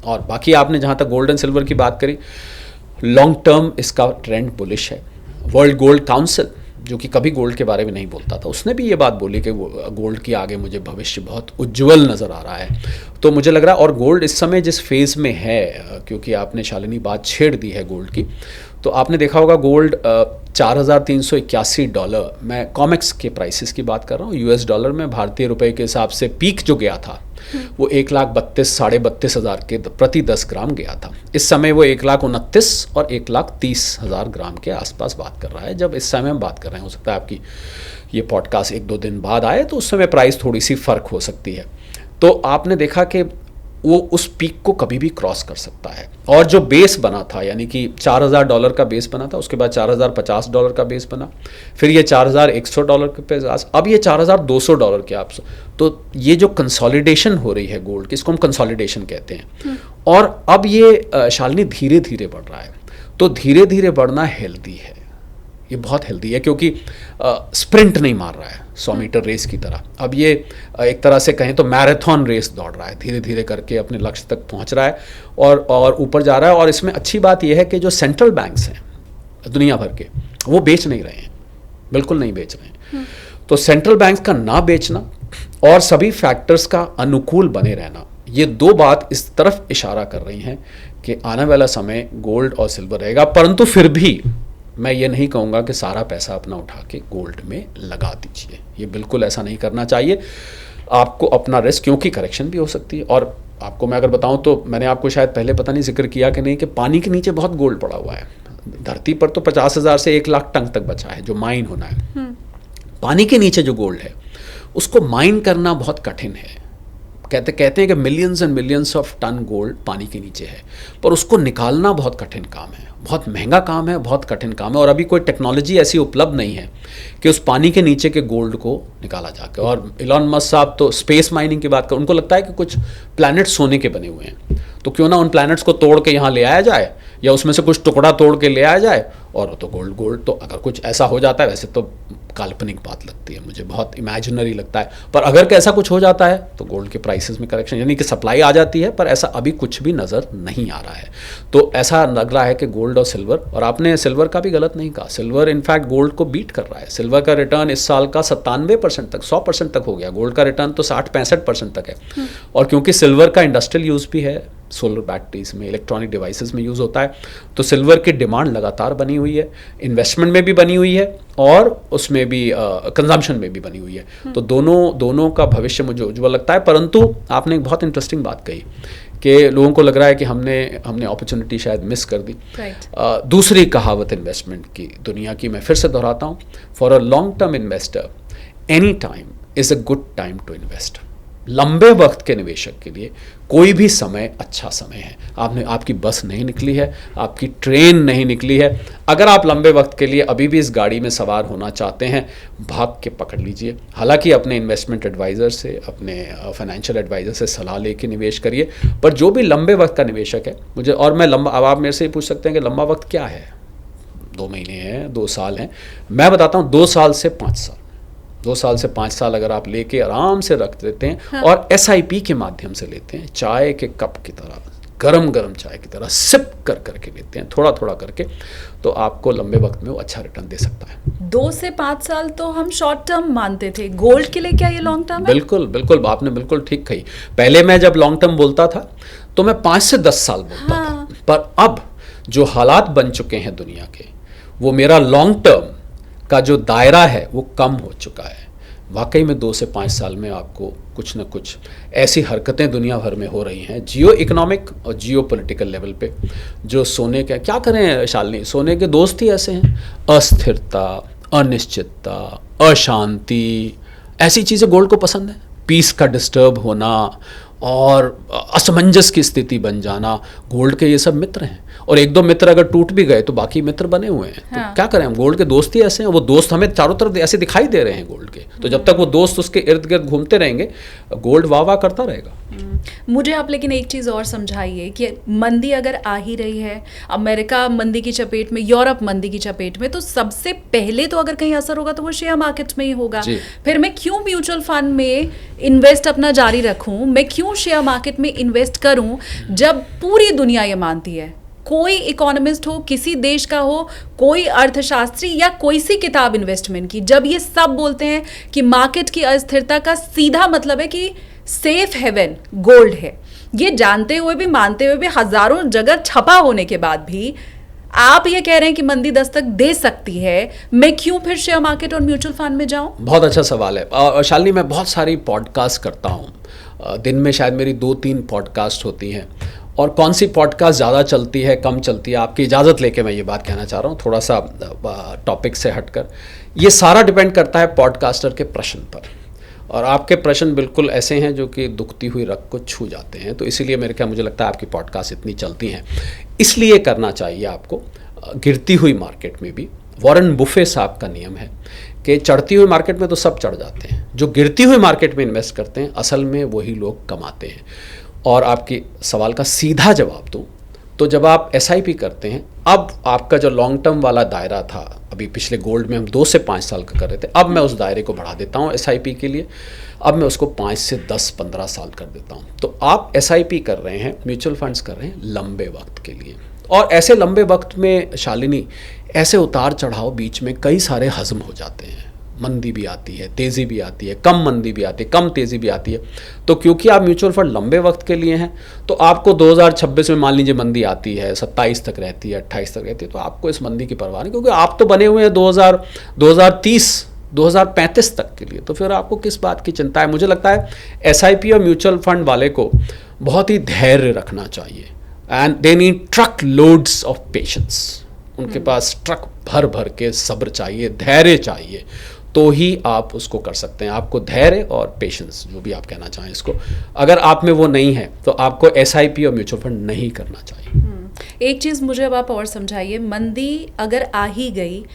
Speaker 2: और बाकी आपने जहाँ तक गोल्ड एंड सिल्वर की बात करी, लॉन्ग टर्म इसका ट्रेंड बुलिश है। वर्ल्ड गोल्ड काउंसिल, जो कि कभी गोल्ड के बारे में नहीं बोलता था, उसने भी ये बात बोली कि गोल्ड की आगे मुझे भविष्य बहुत उज्जवल नज़र आ रहा है। तो मुझे लग रहा है, और गोल्ड इस समय जिस फेज़ में है, क्योंकि आपने शालिनी बात छेड़ दी है गोल्ड की, तो आपने देखा होगा गोल्ड $4,381, मैं कॉमेक्स के प्राइसेस की बात कर रहा हूँ, US डॉलर में, भारतीय रुपए के हिसाब से पीक जो गया था वो 1,32,000-32,500 के प्रति 10 ग्राम गया था। इस समय वो 1,29,000 और 1,30,000 ग्राम के आसपास बात कर रहा है जब इस समय हम बात कर रहे हैं। हो सकता है आपकी ये पॉडकास्ट 1-2 दिन बाद आए तो उस समय प्राइस थोड़ी सी फ़र्क हो सकती है। तो आपने देखा कि वो उस पीक को कभी भी क्रॉस कर सकता है। और जो बेस बना था, यानी कि $4,000 का बेस बना था, उसके बाद $4,050 का बेस बना, फिर ये $4,100 के पास, अब ये $4,200 के आप। तो ये जो कंसोलिडेशन हो रही है गोल्ड की, इसको हम कंसोलिडेशन कहते हैं। और अब ये शालिनी धीरे धीरे बढ़ रहा है, तो धीरे धीरे बढ़ना हेल्दी है। ये बहुत हेल्दी है, क्योंकि स्प्रिंट नहीं मार रहा है 100 मीटर रेस की तरह। अब ये एक तरह से कहें तो मैराथन रेस दौड़ रहा है, धीरे धीरे करके अपने लक्ष्य तक पहुंच रहा है और ऊपर जा रहा है। और इसमें अच्छी बात यह है कि जो सेंट्रल बैंक्स हैं दुनिया भर के, वो बेच नहीं रहे हैं, बिल्कुल नहीं बेच रहे हैं। तो सेंट्रल बैंक्स का ना बेचना और सभी फैक्टर्स का अनुकूल बने रहना, ये दो बात इस तरफ इशारा कर रही हैं कि आने वाला समय गोल्ड और सिल्वर रहेगा। परंतु फिर भी मैं ये नहीं कहूँगा कि सारा पैसा अपना उठा के गोल्ड में लगा दीजिए, ये बिल्कुल ऐसा नहीं करना चाहिए। आपको अपना रिस्क, क्योंकि करेक्शन भी हो सकती है। और आपको मैं अगर बताऊं तो मैंने आपको शायद पहले पता नहीं जिक्र किया कि नहीं, कि पानी के नीचे बहुत गोल्ड पड़ा हुआ है। धरती पर तो 50,000 से 1 लाख टन तक बचा है जो माइन होना है। पानी के नीचे जो गोल्ड है उसको माइन करना बहुत कठिन है। कहते हैं कि millions and millions of ton gold पानी के नीचे है, पर उसको निकालना बहुत कठिन काम है, बहुत महंगा काम है, बहुत कठिन काम है। और अभी कोई टेक्नोलॉजी ऐसी उपलब्ध नहीं है कि उस पानी के नीचे के गोल्ड को निकाला जाके। और इलॉन मस्क साहब तो स्पेस माइनिंग की बात कर, उनको लगता है कि कुछ प्लैनेट सोने के बने हुए हैं, तो क्यों ना उन प्लैनेट्स को तोड़ के यहाँ ले आया जाए, या उसमें से कुछ टुकड़ा तोड़ के ले आया जाए, और तो गोल्ड। तो अगर कुछ ऐसा हो जाता है, वैसे तो काल्पनिक बात लगती है मुझे, बहुत इमेजिनरी लगता है, पर अगर ऐसा कुछ हो जाता है तो गोल्ड के प्राइसेस में करेक्शन, यानी कि सप्लाई आ जाती है, पर ऐसा अभी कुछ भी नज़र नहीं आ रहा है। तो ऐसा लग रहा है कि गोल्ड और सिल्वर, और आपने सिल्वर का भी गलत नहीं कहा, सिल्वर इनफैक्ट गोल्ड को बीट कर रहा है। सिल्वर का रिटर्न इस साल का 97% तक, 100% तक हो गया। गोल्ड का रिटर्न तो 60-65% तक है। और क्योंकि सिल्वर का इंडस्ट्रियल यूज़ भी है, सोलर बैटरीज में, इलेक्ट्रॉनिक डिवाइसेस में यूज़ होता है, तो सिल्वर की डिमांड लगातार बनी हुई है, इन्वेस्टमेंट में भी बनी हुई है और उसमें भी कंजम्पशन में भी बनी हुई है। तो दोनों का भविष्य मुझे उज्ज्वल लगता है। परंतु आपने एक बहुत इंटरेस्टिंग बात कही कि लोगों को लग रहा है कि हमने अपॉर्चुनिटी शायद मिस कर दी। दूसरी कहावत इन्वेस्टमेंट की दुनिया की मैं फिर से दोहराता हूँ, for a long term investor any time is a good time to invest. लंबे वक्त के निवेशक के लिए कोई भी समय अच्छा समय है। आपकी बस नहीं निकली है, आपकी ट्रेन नहीं निकली है। अगर आप लंबे वक्त के लिए अभी भी इस गाड़ी में सवार होना चाहते हैं, भाग के पकड़ लीजिए। हालांकि अपने इन्वेस्टमेंट एडवाइज़र से, अपने फाइनेंशियल एडवाइज़र से सलाह लेके निवेश करिए। पर जो भी लंबे वक्त का निवेशक है, अब आप मेरे से पूछ सकते हैं कि लंबा वक्त क्या है, 2 महीने हैं, 2 साल हैं। मैं बताता हूँ 2 साल से 5 साल, 2 साल से 5 साल अगर आप लेके आराम से रख देते हैं, हाँ। और SIP के माध्यम से लेते हैं, चाय के कप की तरह, गरम चाय की तरह सिप करके लेते हैं, थोड़ा थोड़ा करके, तो आपको लंबे वक्त में वो अच्छा रिटर्न दे सकता है।
Speaker 1: 2 से 5 साल तो हम शॉर्ट टर्म मानते थे, गोल्ड के लिए क्या ये लॉन्ग टर्म है?
Speaker 2: बिल्कुल आपने बिल्कुल ठीक कही। पहले मैं जब लॉन्ग टर्म बोलता था तो मैं 5 से 10 साल बोलता था, पर अब जो हालात बन चुके हैं दुनिया के, वो मेरा लॉन्ग टर्म का जो दायरा है वो कम हो चुका है। वाकई में 2 से 5 साल में आपको कुछ न कुछ ऐसी हरकतें दुनिया भर में हो रही हैं, जियो इकोनॉमिक और जियो पॉलिटिकल लेवल पे, जो सोने के, क्या करें शालिनी, सोने के दोस्त ही ऐसे हैं। अस्थिरता, अनिश्चितता, अशांति, ऐसी चीज़ें गोल्ड को पसंद है। पीस का डिस्टर्ब होना और असमंजस की स्थिति बन जाना, गोल्ड के ये सब मित्र हैं। और 1-2 मित्र अगर टूट भी गए तो बाकी मित्र बने हुए हैं। हाँ। तो क्या करें, हम गोल्ड के दोस्त ही ऐसे हैं, वो दोस्त हमें चारों तरफ ऐसे दिखाई दे रहे हैं गोल्ड के, तो जब तक वो दोस्त उसके इर्द गिर्द घूमते रहेंगे, गोल्ड वाह करता रहेगा।
Speaker 1: मुझे आप लेकिन एक चीज़ और समझाइए कि मंदी अगर आ ही रही है, अमेरिका मंदी की चपेट में, यूरोप मंदी की चपेट में, तो सबसे पहले तो अगर कहीं असर होगा तो वो शेयर मार्केट्स में ही होगा। फिर मैं क्यों म्यूचुअल फंड में इन्वेस्ट अपना जारी रखूं, मैं क्यों शेयर मार्केट में इन्वेस्ट करूं, जब पूरी दुनिया ये मानती है, कोई इकोनॉमिस्ट हो, किसी देश का हो, कोई अर्थशास्त्री या कोई सी किताब इन्वेस्टमेंट की, जब ये सब बोलते हैं कि मार्केट की अस्थिरता का सीधा मतलब है कि सेफ हेवन गोल्ड है, ये जानते हुए भी, मानते हुए भी, हजारों जगह छपा होने के बाद भी आप ये कह रहे हैं कि मंदी दस्तक दे सकती है, मैं क्यों फिर शेयर मार्केट और म्यूचुअल फंड में जाऊं?
Speaker 2: बहुत अच्छा सवाल है शालिनी। मैं बहुत सारी पॉडकास्ट करता हूँ, दिन में शायद मेरी 2-3 पॉडकास्ट होती हैं, और कौन सी पॉडकास्ट ज़्यादा चलती है, कम चलती है, आपकी इजाज़त लेके मैं ये बात कहना चाह रहा हूँ, थोड़ा सा टॉपिक से हटकर। ये सारा डिपेंड करता है पॉडकास्टर के प्रश्न पर, और आपके प्रश्न बिल्कुल ऐसे हैं जो कि दुखती हुई रग को छू जाते हैं, तो इसीलिए मुझे लगता है आपकी पॉडकास्ट इतनी चलती हैं। इसलिए करना चाहिए आपको गिरती हुई मार्केट में भी। वॉरेन बुफे साहब का नियम है कि चढ़ती हुई मार्केट में तो सब चढ़ जाते हैं, जो गिरती हुई मार्केट में इन्वेस्ट करते हैं असल में वही लोग कमाते हैं। और आपके सवाल का सीधा जवाब दूँ तो जब आप SIP करते हैं, अब आपका जो लॉन्ग टर्म वाला दायरा था, अभी पिछले गोल्ड में हम 2 से 5 साल का कर रहे थे, अब मैं उस दायरे को बढ़ा देता हूँ SIP के लिए, अब मैं उसको 5 से 10-15 साल कर देता हूँ। तो आप SIP कर रहे हैं, म्यूचुअल फंड्स कर रहे हैं लंबे वक्त के लिए, और ऐसे लंबे वक्त में शालिनी ऐसे उतार चढ़ाव बीच में कई सारे हजम हो जाते हैं, मंदी भी आती है, तेज़ी भी आती है, कम मंदी भी आती है, कम तेज़ी भी आती है। तो क्योंकि आप म्यूचुअल फंड लंबे वक्त के लिए हैं, तो आपको 2026 में मान लीजिए मंदी आती है, 27 तक रहती है, 28 तक रहती है, तो आपको इस मंदी की परवाह नहीं, क्योंकि आप तो बने हुए हैं 2030 2035 तक के लिए, तो फिर आपको किस बात की चिंता है। मुझे लगता है SIP और म्यूचुअल फंड वाले को बहुत ही धैर्य रखना चाहिए, and they need truck loads of patience. उनके पास ट्रक भर भर के सब्र चाहिए, धैर्य चाहिए, तो ही आप उसको कर सकते हैं। आपको धैर्य और पेशेंस, जो भी आप कहना चाहें इसको, अगर आप में वो नहीं है तो आपको SIP और म्यूचुअल फंड नहीं करना चाहिए।
Speaker 1: एक चीज़ मुझे अब आप और समझाइए, मंदी अगर आ ही गई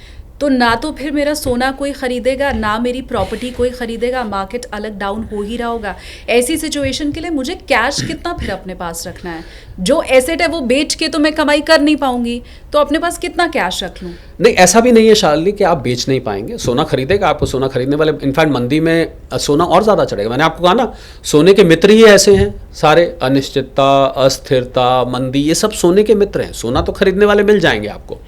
Speaker 1: तो ना तो फिर मेरा सोना कोई ख़रीदेगा, ना मेरी प्रॉपर्टी कोई ख़रीदेगा, मार्केट अलग डाउन हो ही रहा होगा। ऐसी सिचुएशन के लिए मुझे कैश कितना फिर अपने पास रखना है? जो एसेट है वो बेच के तो मैं कमाई कर नहीं पाऊंगी, तो अपने पास कितना कैश रख लूँ?
Speaker 2: नहीं, ऐसा भी नहीं है शालिनी कि आप बेच नहीं पाएंगे। सोना खरीदेगा, आपको सोना खरीदने वाले, इनफैक्ट मंदी में सोना और ज़्यादा चढ़ेगा। मैंने आपको कहा ना, सोने के मित्र ही ऐसे हैं सारे, अनिश्चितता, अस्थिरता, मंदी, ये सब सोने के मित्र हैं। सोना तो खरीदने वाले मिल जाएंगे आपको।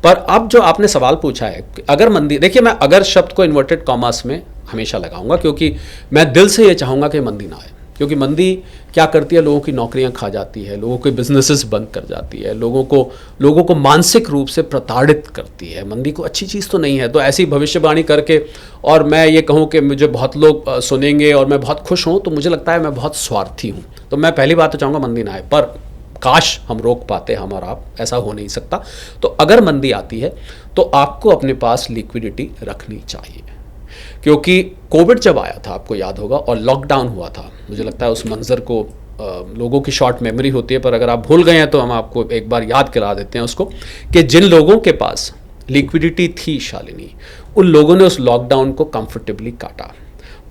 Speaker 2: पर अब जो आपने सवाल पूछा है, अगर मंदी, देखिए मैं अगर शब्द को इन्वर्टेड कॉमर्स में हमेशा लगाऊंगा, क्योंकि मैं दिल से ये चाहूँगा कि मंदी ना आए। क्योंकि मंदी क्या करती है, लोगों की नौकरियां खा जाती है, लोगों के बिजनेसेस बंद कर जाती है, लोगों को मानसिक रूप से प्रताड़ित करती है। मंदी को अच्छी चीज़ तो नहीं है। तो ऐसी भविष्यवाणी करके और मैं ये कहूँ कि मुझे बहुत लोग सुनेंगे और मैं बहुत खुश हूँ, तो मुझे लगता है मैं बहुत स्वार्थी हूँ। तो मैं पहली बात तो चाहूँगा मंदी ना आए, पर काश हम रोक पाते, हम और आप, ऐसा हो नहीं सकता। तो अगर मंदी आती है तो आपको अपने पास लिक्विडिटी रखनी चाहिए, क्योंकि कोविड जब आया था, आपको याद होगा, और लॉकडाउन हुआ था, मुझे लगता है उस मंजर को लोगों की शॉर्ट मेमोरी होती है, पर अगर आप भूल गए हैं तो हम आपको एक बार याद करा देते हैं उसको, कि जिन लोगों के पास लिक्विडिटी थी शालिनी, उन लोगों ने उस लॉकडाउन को कंफर्टेबली काटा।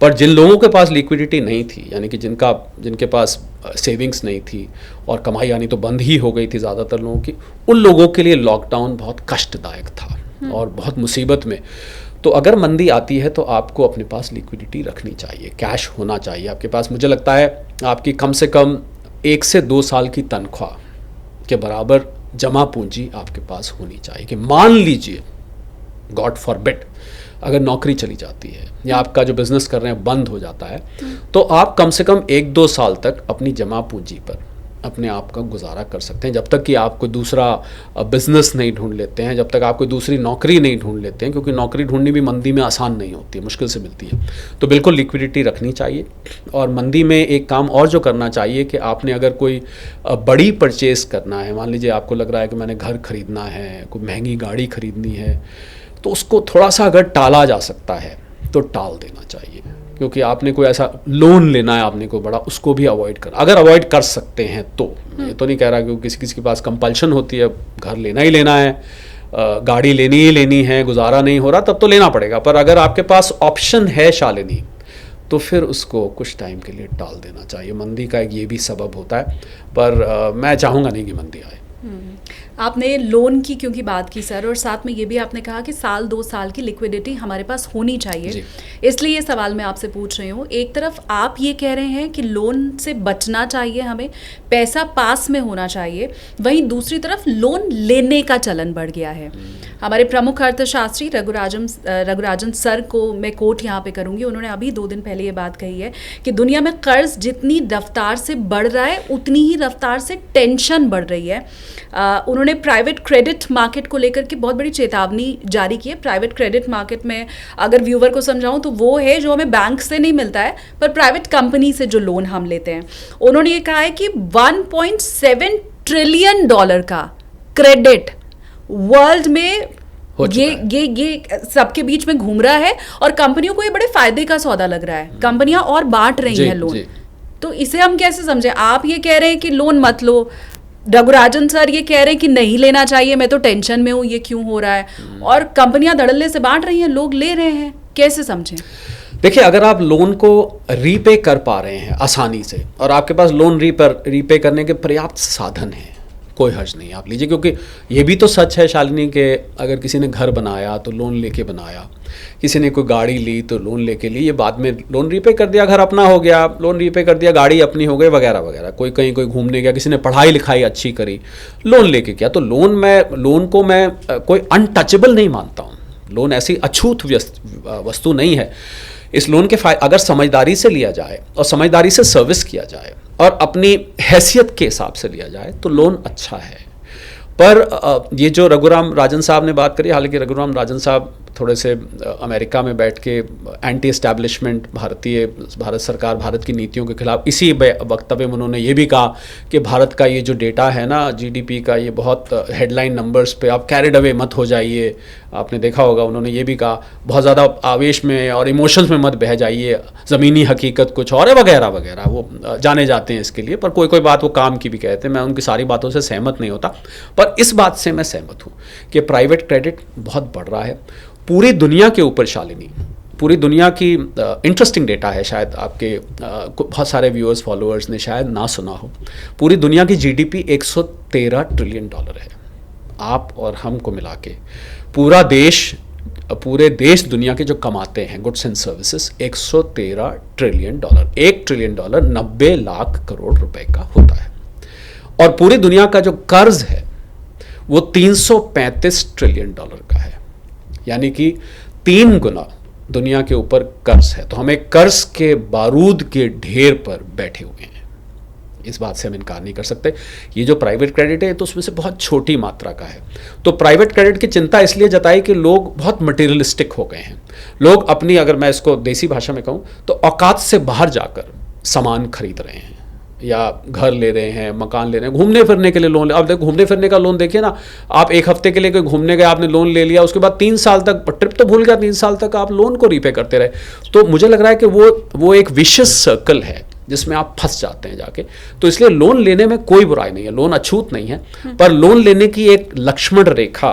Speaker 2: पर जिन लोगों के पास लिक्विडिटी नहीं थी, यानी कि जिनके पास सेविंग्स नहीं थी और कमाई आनी तो बंद ही हो गई थी ज़्यादातर लोगों की, उन लोगों के लिए लॉकडाउन बहुत कष्टदायक था और बहुत मुसीबत में। तो अगर मंदी आती है तो आपको अपने पास लिक्विडिटी रखनी चाहिए, कैश होना चाहिए आपके पास। मुझे लगता है आपकी कम से कम 1 से 2 साल की तनख्वाह के बराबर जमा पूंजी आपके पास होनी चाहिए, कि मान लीजिए गॉड फॉरबिड अगर नौकरी चली जाती है या आपका जो बिज़नेस कर रहे हैं बंद हो जाता है, तो आप कम से कम 1-2 साल तक अपनी जमा पूंजी पर अपने आप का गुजारा कर सकते हैं, जब तक कि आप कोई दूसरा बिज़नेस नहीं ढूंढ लेते हैं, जब तक आप कोई दूसरी नौकरी नहीं ढूंढ लेते हैं, क्योंकि नौकरी ढूंढनी भी मंदी में आसान नहीं होती है, मुश्किल से मिलती है। तो बिल्कुल लिक्विडिटी रखनी चाहिए। और मंदी में एक काम और जो करना चाहिए कि आपने अगर कोई बड़ी परचेज़ करना है, मान लीजिए आपको लग रहा है कि मैंने घर खरीदना है, कोई महंगी गाड़ी खरीदनी है, तो उसको थोड़ा सा अगर टाला जा सकता है तो टाल देना चाहिए, क्योंकि आपने कोई ऐसा लोन लेना है आपने कोई बड़ा, उसको भी अवॉइड करना, अगर अवॉइड कर सकते हैं तो। ये तो नहीं कह रहा कि किसी के पास कंपल्शन होती है, घर लेना ही लेना है, गाड़ी लेनी ही लेनी है, गुजारा नहीं हो रहा, तब तो लेना पड़ेगा। पर अगर आपके पास ऑप्शन है शालिनी, तो फिर उसको कुछ टाइम के लिए टाल देना चाहिए। मंदी का एक ये भी सबब होता है, पर मैं चाहूँगा नहीं कि मंदी आए।
Speaker 1: आपने लोन की क्योंकि बात की सर, और साथ में ये भी आपने कहा कि 1-2 साल की लिक्विडिटी हमारे पास होनी चाहिए, इसलिए ये सवाल मैं आपसे पूछ रही हूँ। एक तरफ आप ये कह रहे हैं कि लोन से बचना चाहिए, हमें पैसा पास में होना चाहिए, वहीं दूसरी तरफ लोन लेने का चलन बढ़ गया है। हमारे प्रमुख अर्थशास्त्री रघुराजन सर को मैं कोट यहाँ पे करूँगी, उन्होंने अभी 2 दिन पहले ये बात कही है कि दुनिया में कर्ज जितनी रफ्तार से बढ़ रहा है, उतनी ही रफ्तार से टेंशन बढ़ रही है। उन्होंने प्राइवेट क्रेडिट मार्केट को लेकर के बहुत बड़ी चेतावनी जारी की है। प्राइवेट क्रेडिट मार्केट में अगर व्यूवर को समझाऊं तो वो है जो हमें बैंक से नहीं मिलता है, पर प्राइवेट कंपनी से जो लोन हम लेते हैं। उन्होंने ये कहा है कि $1.7 ट्रिलियन का क्रेडिट वर्ल्ड में ये सबके बीच में घूम रहा है, और कंपनियों को ये बड़े फायदे का सौदा लग रहा है। कंपनियां और बांट रही हैं लोन। तो इसे हम कैसे समझे? आप ये कह रहे हैं कि लोन मत लो, रघुराजन सर ये कह रहे हैं कि नहीं लेना चाहिए, मैं तो टेंशन में हूँ, ये क्यों हो रहा है, और कंपनियां धड़ल्ले से बांट रही हैं, लोग ले रहे हैं, कैसे समझें?
Speaker 2: देखिए, अगर आप लोन को रीपे कर पा रहे हैं आसानी से, और आपके पास लोन रीपे करने के पर्याप्त साधन हैं, कोई हर्ज नहीं, आप लीजिए। क्योंकि ये भी तो सच है शालिनी कि अगर किसी ने घर बनाया तो लोन लेके बनाया, किसी ने कोई गाड़ी ली तो लोन लेके ली, ये बाद में लोन रीपे कर दिया, घर अपना हो गया, लोन रीपे कर दिया, गाड़ी अपनी हो गई वगैरह वगैरह। कोई कहीं कोई घूमने गया, किसी ने पढ़ाई लिखाई अच्छी करी, लोन लेके किया। तो लोन को मैं कोई अनटचेबल नहीं मानता हूँ। लोन ऐसी अछूत वस्तु नहीं है। इस लोन के अगर समझदारी से लिया जाए और समझदारी से सर्विस किया जाए और अपनी हैसियत के हिसाब से लिया जाए तो लोन अच्छा है। पर ये जो रघुराम राजन साहब ने बात करी, हालांकि रघुराम राजन साहब थोड़े से अमेरिका में बैठ के एंटी एस्टैब्लिशमेंट भारत सरकार, भारत की नीतियों के खिलाफ, इसी वक्तव्य में उन्होंने ये भी कहा कि भारत का ये जो डेटा है ना जीडीपी का, ये बहुत हेडलाइन नंबर्स पे आप कैरिड अवे मत हो जाइए। आपने देखा होगा उन्होंने ये भी कहा, बहुत ज़्यादा आवेश में और इमोशंस में मत बह जाइए, ज़मीनी हकीकत कुछ और है वगैरह वगैरह। वो जाने जाते हैं इसके लिए, पर कोई कोई बात वो काम की भी कहते हैं। मैं उनकी सारी बातों से सहमत नहीं होता, पर इस बात से मैं सहमत हूँ कि प्राइवेट क्रेडिट बहुत बढ़ रहा है पूरी दुनिया के ऊपर। शालिनी, पूरी दुनिया की इंटरेस्टिंग डेटा है, शायद आपके बहुत सारे व्यूअर्स फॉलोअर्स ने शायद ना सुना हो। पूरी दुनिया की जीडीपी 113 ट्रिलियन डॉलर है। आप और हम को मिला के पूरे देश दुनिया के जो कमाते हैं goods and services 113 trillion dollar. 1 trillion dollar 90 lakh crore रुपए का होता है। और पूरी दुनिया का जो कर्ज है वो 335 ट्रिलियन डॉलर का है, यानी कि 3 गुना दुनिया के ऊपर कर्ज है। तो हमें कर्ज के बारूद के ढेर पर बैठे हुए हैं, इस बात से हम इनकार नहीं कर सकते। ये जो प्राइवेट क्रेडिट है तो उसमें से बहुत छोटी मात्रा का है। तो प्राइवेट क्रेडिट की चिंता इसलिए जताई कि लोग बहुत मटेरियलिस्टिक हो गए हैं। लोग अपनी, अगर मैं इसको देसी भाषा में कहूँ तो औकात से बाहर जाकर सामान खरीद रहे हैं, या घर ले रहे हैं, मकान ले रहे हैं, घूमने फिरने के लिए लोन ले। अब देखो घूमने फिरने का लोन देखिए ना, आप 1 हफ्ते के लिए कोई घूमने गए, आपने लोन ले लिया, उसके बाद 3 साल तक ट्रिप तो भूल गया, 3 साल तक आप लोन को रीपे करते रहे। तो मुझे लग रहा है कि वो एक विशियस सर्कल है जिसमें आप फंस जाते हैं जाके। तो इसलिए लोन लेने में कोई बुराई नहीं है, लोन अछूत नहीं है, पर लोन लेने की एक लक्ष्मण रेखा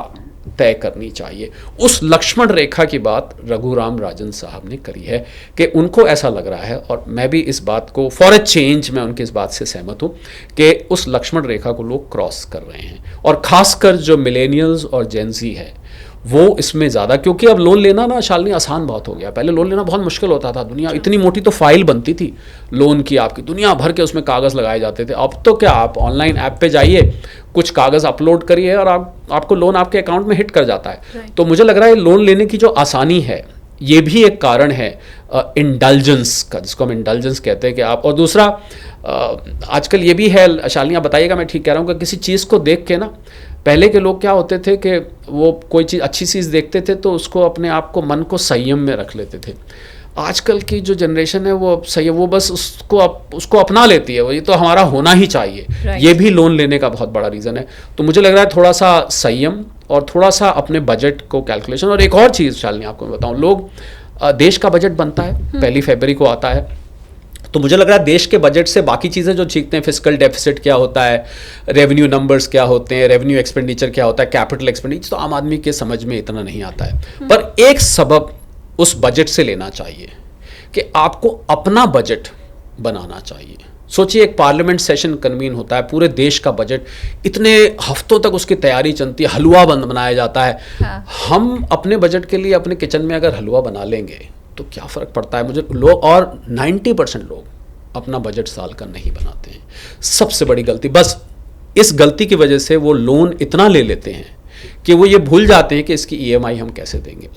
Speaker 2: तय करनी चाहिए। उस लक्ष्मण रेखा की बात रघुराम राजन साहब ने करी है कि उनको ऐसा लग रहा है, और मैं भी इस बात को फॉर ए चेंज मैं उनकी इस बात से सहमत हूं कि उस लक्ष्मण रेखा को लोग क्रॉस कर रहे हैं। और खासकर जो मिलेनियल्स और जेनजी है वो इसमें ज़्यादा, क्योंकि अब लोन लेना ना शालिनी आसान बहुत हो गया। पहले लोन लेना बहुत मुश्किल होता था। दुनिया इतनी मोटी तो फाइल बनती थी लोन की, आपकी दुनिया भर के उसमें कागज़ लगाए जाते थे। अब तो क्या, आप ऑनलाइन ऐप पे जाइए, कुछ कागज़ अपलोड करिए और आपको लोन आपके अकाउंट में हिट कर जाता है। तो मुझे लग रहा है लोन लेने की जो आसानी है ये भी एक कारण है इंडल्जेंस का, जिसको हम इंडल्जेंस कहते हैं कि आप। और दूसरा आजकल ये भी है शालिनी, आप बताइएगा मैं ठीक कह रहा हूँ, कि किसी चीज़ को देख के ना, पहले के लोग क्या होते थे कि वो कोई चीज़ अच्छी चीज़ देखते थे तो उसको अपने आप को, मन को संयम में रख लेते थे। आजकल की जो जनरेशन है वो बस उसको अपना लेती है, वो ये तो हमारा होना ही चाहिए। ये भी लोन लेने का बहुत बड़ा रीज़न है। तो मुझे लग रहा है थोड़ा सा संयम और थोड़ा सा अपने बजट को कैलकुलेशन। और एक और चीज़ शालिनी आपको मैं बताऊँ, लोग देश का बजट बनता है 1 फरवरी को आता है, तो मुझे लग रहा है देश के बजट से बाकी चीज़ें जो सीखते हैं, फिस्कल डेफिसिट क्या होता है, रेवेन्यू नंबर्स क्या होते हैं, रेवेन्यू एक्सपेंडिचर क्या होता है, कैपिटल एक्सपेंडिचर, तो आम आदमी के समझ में इतना नहीं आता है। पर एक सबक उस बजट से लेना चाहिए कि आपको अपना बजट बनाना चाहिए। सोचिए, एक पार्लियामेंट सेशन कन्वीन होता है, पूरे देश का बजट, इतने हफ्तों तक उसकी तैयारी चलती है, हलवा बनाया जाता है। हाँ। हम अपने बजट के लिए अपने किचन में अगर हलवा बना लेंगे तो क्या फ़र्क पड़ता है मुझे लोग। और 90% लोग अपना बजट साल का नहीं बनाते हैं। सबसे बड़ी गलती, बस इस गलती की वजह से वो लोन इतना ले लेते हैं कि वो ये भूल जाते हैं कि इसकी EMI हम कैसे देंगे।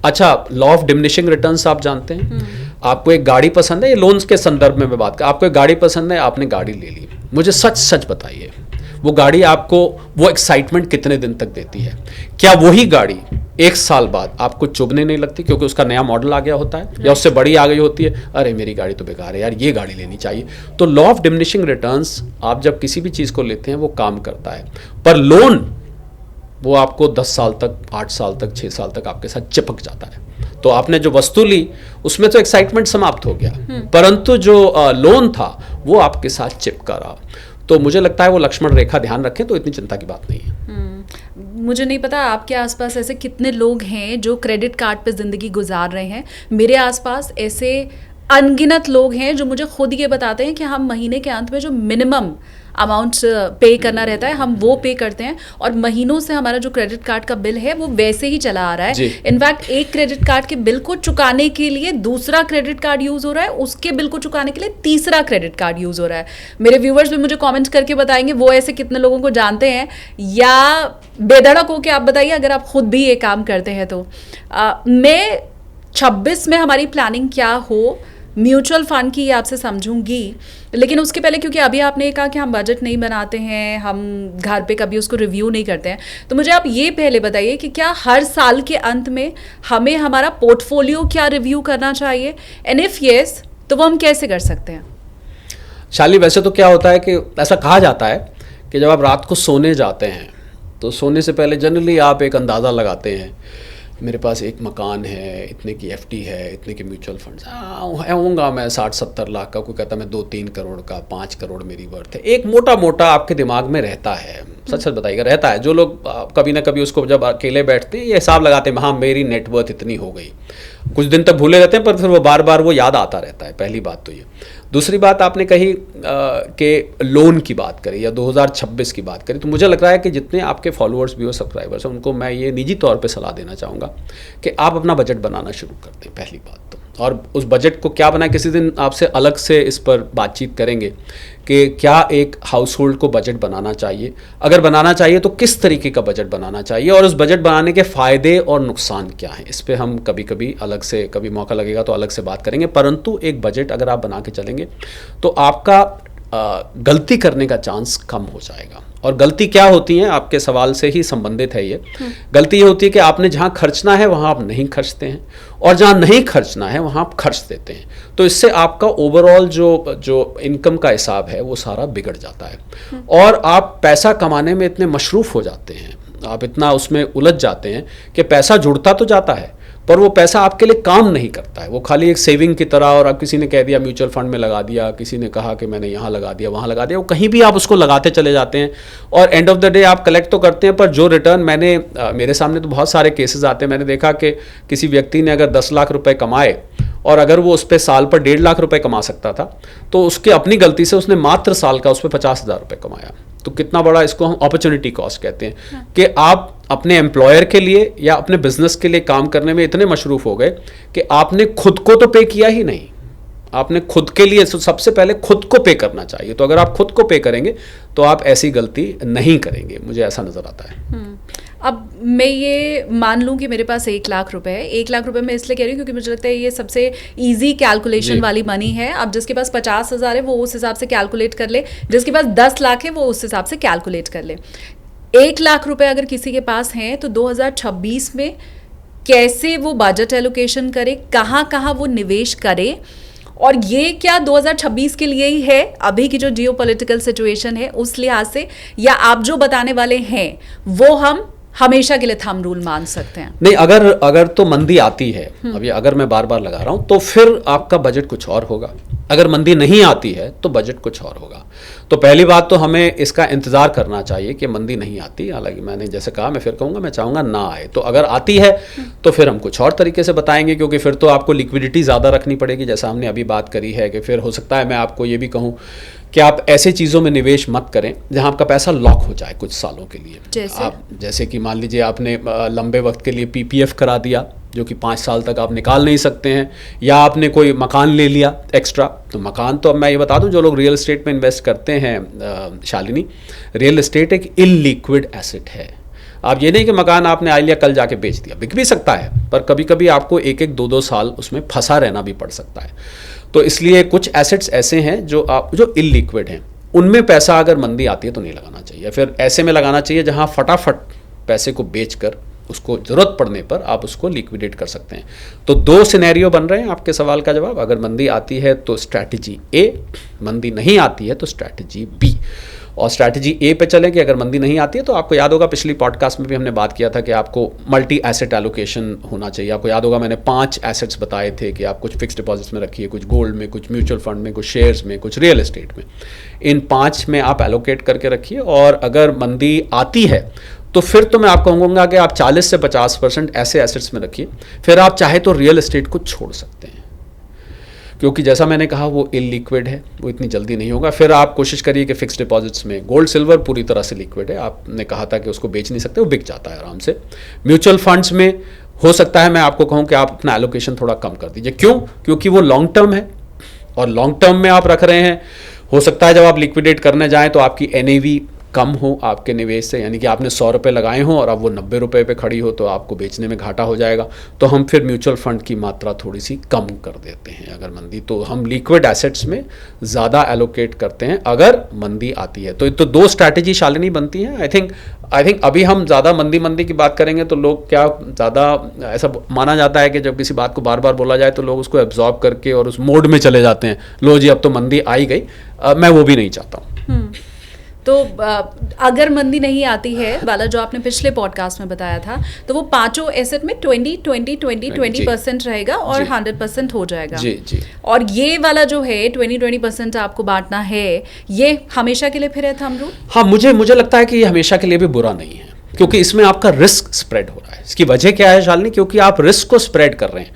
Speaker 2: अच्छा, लॉ ऑफ डिमिनिशिंग रिटर्न्स आप जानते हैं। आपको एक गाड़ी पसंद है, ये लोन्स के संदर्भ में मैं बात कर, आपको एक गाड़ी पसंद है, आपने गाड़ी ले ली, मुझे सच बताइए वो गाड़ी आपको वो एक्साइटमेंट कितने दिन तक देती है? क्या वही गाड़ी 1 साल बाद आपको चुभने नहीं लगती क्योंकि उसका नया मॉडल आ गया होता है या उससे बड़ी आ गई होती है? अरे मेरी गाड़ी तो बेकार है यार, ये गाड़ी लेनी चाहिए। तो लॉ ऑफ डिमिनिशिंग रिटर्न्स, आप जब किसी भी चीज़ को लेते हैं वो काम करता है, पर लोन वो आपको 10 साल तक, 8 साल तक, 6 साल तक आपके साथ चिपक जाता है। तो आपने जो वस्तु ली उसमें तो एक्साइटमेंट समाप्त हो गया, परंतु जो लोन था वो आपके साथ चिपका रहा। तो मुझे लगता है वो लक्ष्मण रेखा ध्यान रखें तो इतनी चिंता की बात नहीं है।
Speaker 1: मुझे नहीं पता आपके आसपास ऐसे कितने लोग हैं जो क्रेडिट कार्ड पे ज़िंदगी गुजार रहे हैं। मेरे आसपास ऐसे अनगिनत लोग हैं जो मुझे खुद ये बताते हैं कि हम महीने के अंत में जो मिनिमम अमाउंट पे करना रहता है, हम वो पे करते हैं और महीनों से हमारा जो क्रेडिट कार्ड का बिल है वो वैसे ही चला आ रहा है। इनफैक्ट एक क्रेडिट कार्ड के बिल को चुकाने के लिए दूसरा क्रेडिट कार्ड यूज हो रहा है, उसके बिल को चुकाने के लिए तीसरा क्रेडिट कार्ड यूज हो रहा है। मेरे व्यूवर्स भी मुझे कमेंट करके बताएंगे वो ऐसे कितने लोगों को जानते हैं, या बेधड़क हो के आप बताइए अगर आप खुद भी ये काम करते हैं तो। मैं 26 में हमारी प्लानिंग क्या हो म्यूचुअल फंड की आपसे समझूंगी, लेकिन उसके पहले क्योंकि अभी आपने कहा कि हम बजट नहीं बनाते हैं, हम घर पे कभी उसको रिव्यू नहीं करते हैं, तो मुझे आप ये पहले बताइए कि क्या हर साल के अंत में हमें हमारा पोर्टफोलियो क्या रिव्यू करना चाहिए, एंड इफ यस तो वो हम कैसे कर सकते हैं?
Speaker 2: शाली, वैसे तो क्या होता है कि ऐसा कहा जाता है कि जब आप रात को सोने जाते हैं तो सोने से पहले जनरली आप एक अंदाज़ा लगाते हैं, मेरे पास एक मकान है, इतने की एफडी है, इतने के म्यूचुअल फंड्स होऊंगा मैं 60-70 लाख का, कोई कहता मैं 2-3 करोड़ का, 5 करोड़ मेरी वर्थ है। एक मोटा मोटा आपके दिमाग में रहता है, सच सच बताइएगा रहता है। जो लोग कभी ना कभी उसको जब अकेले बैठते हैं ये हिसाब लगाते हैं, हाँ मेरी नेटवर्थ इतनी हो गई, कुछ दिन तक भूले रहते हैं पर फिर वो बार बार वो याद आता रहता है। पहली बात तो ये। दूसरी बात आपने कही कि लोन की बात करी या 2026 की बात करी, तो मुझे लग रहा है कि जितने आपके फॉलोअर्स भी हो, सब्सक्राइबर्स हैं, उनको मैं ये निजी तौर पे सलाह देना चाहूँगा कि आप अपना बजट बनाना शुरू कर दें, पहली बात तो। और उस बजट को क्या बनाए, किसी दिन आपसे अलग से इस पर बातचीत करेंगे कि क्या एक हाउस होल्ड को बजट बनाना चाहिए, अगर बनाना चाहिए तो किस तरीके का बजट बनाना चाहिए, और उस बजट बनाने के फ़ायदे और नुकसान क्या हैं। इस पर हम कभी कभी अलग से, कभी मौका लगेगा तो अलग से बात करेंगे। परंतु एक बजट अगर आप बना के चलेंगे तो आपका गलती करने का चांस कम हो जाएगा। और गलती क्या होती है, आपके सवाल से ही संबंधित है ये। गलती ये होती है कि आपने जहाँ खर्चना है वहाँ आप नहीं खर्चते हैं, और जहाँ नहीं खर्चना है वहाँ आप खर्च देते हैं। तो इससे आपका ओवरऑल जो इनकम का हिसाब है वो सारा बिगड़ जाता है, और आप पैसा कमाने में इतने मशरूफ़ हो जाते हैं, आप इतना उसमें उलझ जाते हैं कि पैसा जुड़ता तो जाता है पर वो पैसा आपके लिए काम नहीं करता है, वो खाली एक सेविंग की तरह। और अब किसी ने कह दिया म्यूचुअल फंड में लगा दिया, किसी ने कहा कि मैंने यहाँ लगा दिया, वहाँ लगा दिया, वो कहीं भी आप उसको लगाते चले जाते हैं, और एंड ऑफ द डे आप कलेक्ट तो करते हैं पर जो रिटर्न मेरे सामने तो बहुत सारे केसेस आते हैं। मैंने देखा कि किसी व्यक्ति ने अगर 10 लाख रुपए कमाए और अगर वो उस पर साल पर 1.5 लाख रुपए कमा सकता था, तो उसके अपनी गलती से उसने मात्र साल का उस पर 50,000 रुपये कमाया। तो कितना बड़ा, इसको हम अपॉर्चुनिटी कॉस्ट कहते हैं, कि आप अपने एम्प्लॉयर के लिए या अपने बिजनेस के लिए काम करने में इतने मशरूफ़ हो गए कि आपने खुद को तो पे किया ही नहीं, आपने खुद के लिए सबसे पहले खुद को पे करना चाहिए। तो अगर आप खुद को पे करेंगे तो आप ऐसी गलती नहीं करेंगे, मुझे ऐसा नज़र आता है।
Speaker 1: अब मैं ये मान लूँ कि मेरे पास 1 लाख रुपए है। 1 लाख रुपए मैं इसलिए कह रही हूँ क्योंकि मुझे लगता है ये सबसे इजी कैलकुलेशन वाली मनी है। अब जिसके पास 50,000 है वो उस हिसाब से कैलकुलेट कर ले, जिसके पास 10 लाख है वो उस हिसाब से कैलकुलेट कर ले। 1 लाख रुपए अगर किसी के पास हैं तो 2026 में कैसे वो बजट एलोकेशन करे, कहाँ कहाँ वो निवेश करे, और ये क्या 2026 के लिए ही है, अभी की जो जियोपॉलिटिकल सिचुएशन है उस लिहाज से, या आप जो बताने वाले हैं वो हम हमेशा के लिए थंब रूल मान सकते हैं?
Speaker 2: नहीं, अगर तो मंदी आती है, अभी अगर मैं बार बार लगा रहा हूं, तो फिर आपका बजट कुछ और होगा। अगर मंदी नहीं आती है तो बजट कुछ और होगा। तो पहली बात तो हमें इसका इंतज़ार करना चाहिए कि मंदी नहीं आती। हालांकि मैंने जैसे कहा, मैं फिर कहूँगा, मैं चाहूँगा ना आए। तो अगर आती है तो फिर हम कुछ और तरीके से बताएंगे, क्योंकि फिर तो आपको लिक्विडिटी ज़्यादा रखनी पड़ेगी, जैसा हमने अभी बात करी है। कि फिर हो सकता है मैं आपको ये भी कहूँ कि आप ऐसे चीज़ों में निवेश मत करें जहां आपका पैसा लॉक हो जाए कुछ सालों के लिए। जैसे कि मान लीजिए आपने लंबे वक्त के लिए पीपीएफ करा दिया जो कि 5 साल तक आप निकाल नहीं सकते हैं, या आपने कोई मकान ले लिया एक्स्ट्रा। तो मकान तो अब मैं ये बता दूं, जो लोग रियल एस्टेट में इन्वेस्ट करते हैं शालिनी, रियल एस्टेट एक इललिक्विड एसेट है। आप ये नहीं कि मकान आपने आज लिया कल जाके बेच दिया, बिक भी सकता है, पर कभी कभी आपको 1-1, 2-2 साल उसमें फंसा रहना भी पड़ सकता है। तो इसलिए कुछ एसेट्स ऐसे हैं जो इललिक्विड हैं, उनमें पैसा अगर मंदी आती है तो नहीं लगाना चाहिए। फिर ऐसे में लगाना चाहिए जहां फटाफट पैसे को बेचकर उसको ज़रूरत पड़ने पर आप उसको लिक्विडेट कर सकते हैं। तो 2 सिनेरियो बन रहे हैं आपके सवाल का जवाब। अगर मंदी आती है तो स्ट्रैटेजी ए, मंदी नहीं आती है तो स्ट्रैटेजी बी। और स्ट्रैटेजी ए पे चलें कि अगर मंदी नहीं आती है तो आपको याद होगा पिछली पॉडकास्ट में भी हमने बात किया था कि आपको मल्टी एसेट एलोकेशन होना चाहिए। आपको याद होगा मैंने 5 एसेट्स बताए थे कि आप कुछ फिक्स्ड डिपॉजिट्स में रखिए, कुछ गोल्ड में, कुछ म्यूचुअल फंड में, कुछ शेयर्स में, कुछ रियल एस्टेट में। इन 5 में आप एलोकेट करके रखिए। और अगर मंदी आती है तो फिर तो मैं आपको कहूँगा कि आप 40 से 50% ऐसे एसेट्स में रखिए। फिर आप चाहे तो रियल एस्टेट को छोड़ सकते हैं। क्योंकि जैसा मैंने कहा वो इलिक्विड है, वो इतनी जल्दी नहीं होगा। फिर आप कोशिश करिए कि फिक्स डिपॉजिट्स में गोल्ड सिल्वर पूरी तरह से लिक्विड है, आपने कहा था कि उसको बेच नहीं सकते, वो बिक जाता है आराम से। म्यूचुअल फंड्स में हो सकता है मैं आपको कहूँ कि आप अपना एलोकेशन थोड़ा कम कर दीजिए। क्यों? क्योंकि वो लॉन्ग टर्म है और लॉन्ग टर्म में आप रख रहे हैं, हो सकता है जब आप लिक्विडेट करने जाएं तो आपकी NAV कम हो आपके निवेश से, यानी कि आपने 100 रुपये लगाए हों और अब वो 90 रुपये पे खड़ी हो तो आपको बेचने में घाटा हो जाएगा। तो हम फिर म्यूचुअल फंड की मात्रा थोड़ी सी कम कर देते हैं अगर मंदी, तो हम लिक्विड एसेट्स में ज़्यादा एलोकेट करते हैं अगर मंदी आती है। तो दो स्ट्रैटेजी शालिनी बनती हैं। आई थिंक अभी हम ज़्यादा मंदी की बात करेंगे तो लोग क्या ज़्यादा ऐसा माना जाता है कि जब किसी बात को बार बार बोला जाए तो लोग उसको एब्जॉर्ब करके और उस मोड में चले जाते हैं, लो जी अब तो मंदी आ ही गई। मैं वो भी नहीं चाहता हूँ।
Speaker 1: तो अगर मंदी नहीं आती है वाला जो आपने पिछले पॉडकास्ट में बताया था, तो वो पांचों एसेट में 20% रहेगा और 100% हो जाएगा।
Speaker 2: जी।
Speaker 1: और ये वाला जो है 20% आपको बांटना है, ये हमेशा के लिए फिर है थंब रूल?
Speaker 2: हाँ, मुझे लगता है कि ये हमेशा के लिए भी बुरा नहीं है, क्योंकि इसमें आपका रिस्क स्प्रेड हो रहा है। इसकी वजह क्या है शालिनी? क्योंकि आप रिस्क को स्प्रेड कर रहे हैं।